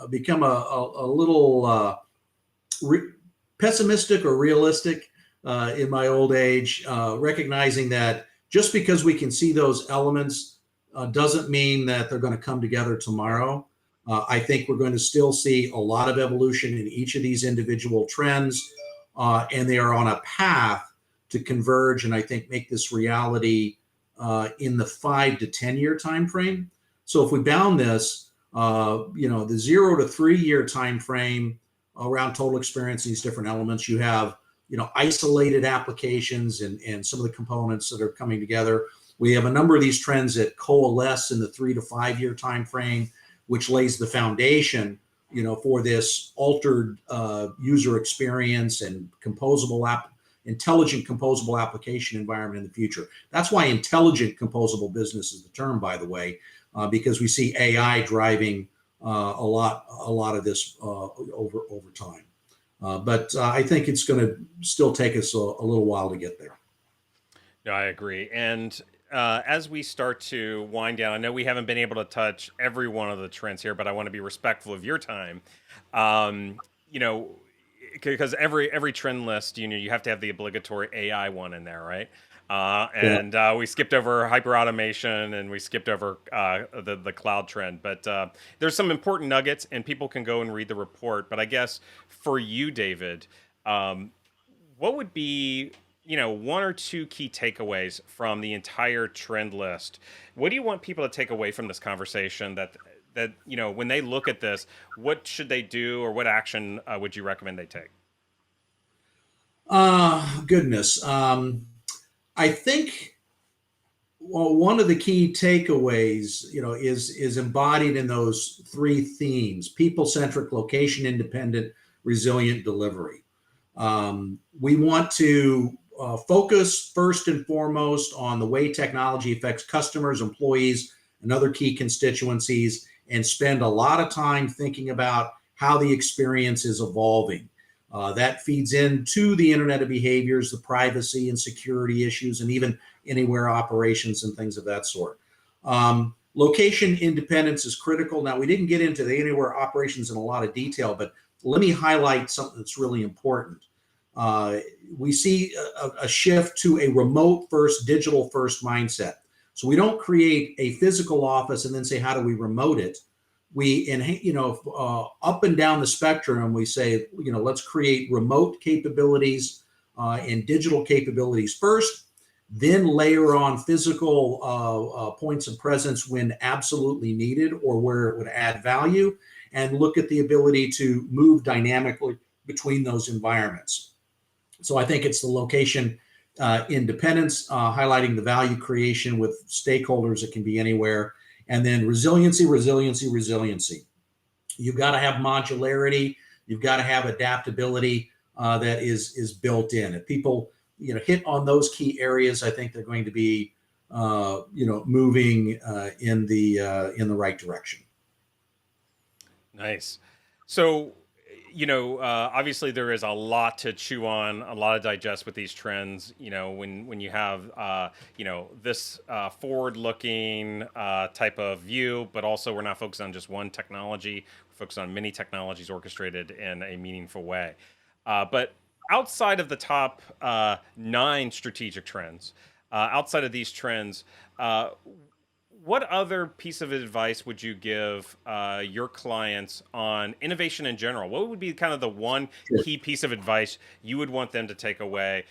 become a little re- pessimistic or realistic in my old age, recognizing that just because we can see those elements doesn't mean that they're going to come together tomorrow. I think we're going to still see a lot of evolution in each of these individual trends, and they are on a path to converge and I think make this reality in the 5 to 10 year time frame. So if we bound this, the 0 to 3 year time frame around total experience, these different elements, you have isolated applications and some of the components that are coming together. We have a number of these trends that coalesce in the 3 to 5 year time frame, which lays the foundation for this altered user experience and intelligent composable application environment in the future. That's why intelligent composable business is the term, by the way, because we see AI driving a lot of this over time. But I think it's going to still take us a little while to get there. No, I agree. And as we start to wind down, I know we haven't been able to touch every one of the trends here, but I want to be respectful of your time. Um, you know, because every trend list, you have to have the obligatory AI one in there, right? Yeah. And we skipped over hyper automation and we skipped over the cloud trend. But there's some important nuggets, and people can go and read the report. But I guess for you, David, um, what would be one or two key takeaways from the entire trend list? What do you want people to take away from this conversation, that when they look at this, what should they do, or what action would you recommend they take? Goodness. I think, well, one of the key takeaways, is embodied in those three themes: people centric, location independent, resilient delivery. We want to focus first and foremost on the way technology affects customers, employees, and other key constituencies, and spend a lot of time thinking about how the experience is evolving. That feeds into the Internet of Behaviors, the privacy and security issues, and even anywhere operations and things of that sort. Location independence is critical. Now, we didn't get into the anywhere operations in a lot of detail, but let me highlight something that's really important. We see a shift to a remote first, digital first mindset. So we don't create a physical office and then say, how do we remote it? We, up and down the spectrum, we say, let's create remote capabilities and digital capabilities first, then layer on physical points of presence when absolutely needed or where it would add value, and look at the ability to move dynamically between those environments. So I think it's the location independence, highlighting the value creation with stakeholders that can be anywhere. And then resiliency. You've got to have modularity. You've got to have adaptability that is built in. If people hit on those key areas, I think they're going to be moving in the right direction. Nice. So, obviously there is a lot to chew on, a lot to digest with these trends. When you have, this forward-looking type of view, but also we're not focused on just one technology. We're focused on many technologies orchestrated in a meaningful way. But outside of the top 9 strategic trends, outside of these trends, what other piece of advice would you give your clients on innovation in general? What would be kind of the one Sure. key piece of advice you would want them to take away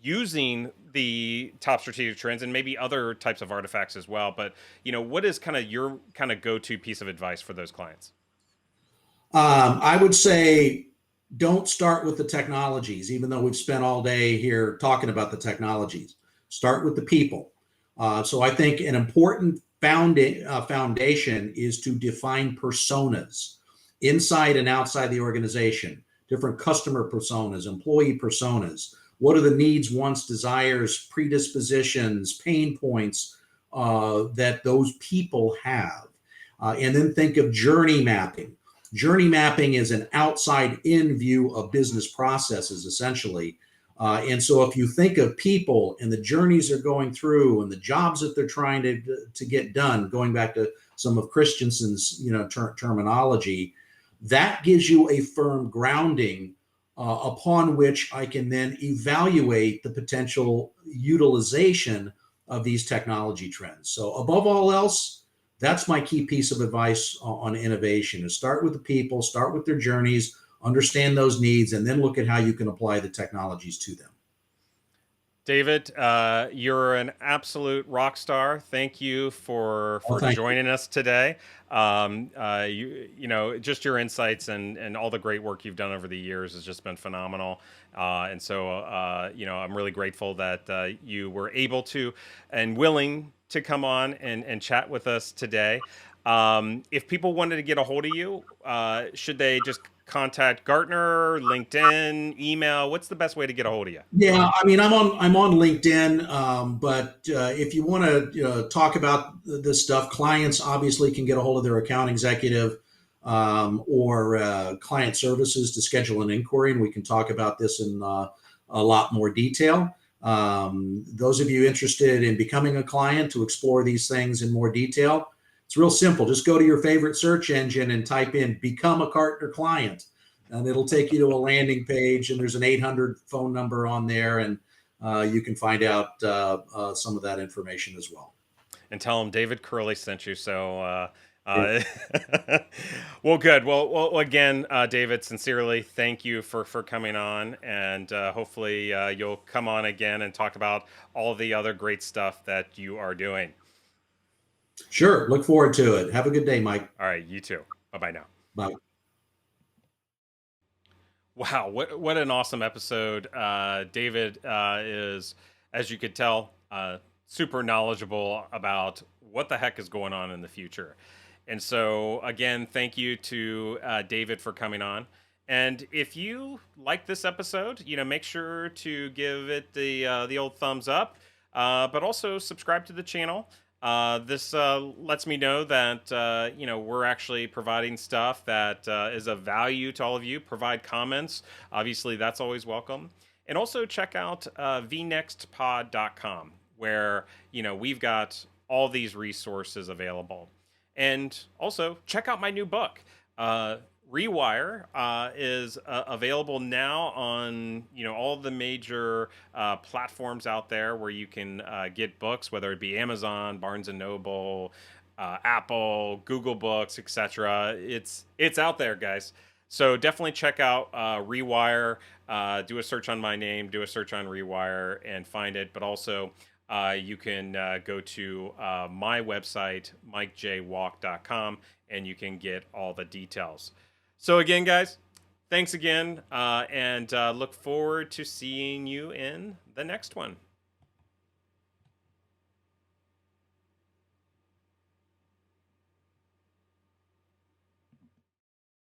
using the top strategic trends and maybe other types of artifacts as well? But, what is kind of your kind of go-to piece of advice for those clients? I would say don't start with the technologies, even though we've spent all day here talking about the technologies. Start with the people. So I think an important foundation is to define personas inside and outside the organization, different customer personas, employee personas. What are the needs, wants, desires, predispositions, pain points that those people have? And then think of journey mapping. Journey mapping is an outside in view of business processes, essentially. And so if you think of people and the journeys they're going through and the jobs that they're trying to get done, going back to some of Christensen's terminology, that gives you a firm grounding upon which I can then evaluate the potential utilization of these technology trends. So above all else, that's my key piece of advice on innovation: is start with the people, start with their journeys, understand those needs, and then look at how you can apply the technologies to them. David, you're an absolute rock star. Thank you for Well, thank you. joining us today. Just your insights and all the great work you've done over the years has just been phenomenal. And so, I'm really grateful that you were able to and willing to come on and chat with us today. If people wanted to get a hold of you, should they just contact Gartner, LinkedIn, email? What's the best way to get a hold of you? Yeah, I mean, I'm on LinkedIn, but if you want to talk about this stuff, clients obviously can get a hold of their account executive. or client services to schedule an inquiry, and we can talk about this in a lot more detail. Those of you interested in becoming a client to explore these things in more detail, it's real simple. Just go to your favorite search engine and type in "become a Gartner client," and it'll take you to a landing page, and there's an 800 phone number on there, and you can find out some of that information as well. And tell them David Cearley sent you. So, Yeah. uh, well, good. Well, again, David, sincerely, thank you for coming on, and hopefully you'll come on again and talk about all the other great stuff that you are doing. Sure. Look forward to it. Have a good day, Mike. All right, you too. Bye bye now. Bye. Wow, what an awesome episode. David is, as you could tell, super knowledgeable about what the heck is going on in the future. And so, again, thank you to David for coming on. And if you like this episode, make sure to give it the old thumbs up, but also subscribe to the channel. This lets me know that we're actually providing stuff that is of value to all of you. Provide comments, obviously that's always welcome, and also check out vnextpod.com, where we've got all these resources available. And also check out my new book. Rewire is available now on all the major platforms out there where you can get books, whether it be Amazon, Barnes and Noble, Apple, Google Books, etc. It's out there, guys. So definitely check out Rewire. Do a search on my name, do a search on Rewire, and find it. But also, you can go to my website, mikejwalk.com, and you can get all the details. So again, guys, thanks again, and look forward to seeing you in the next one.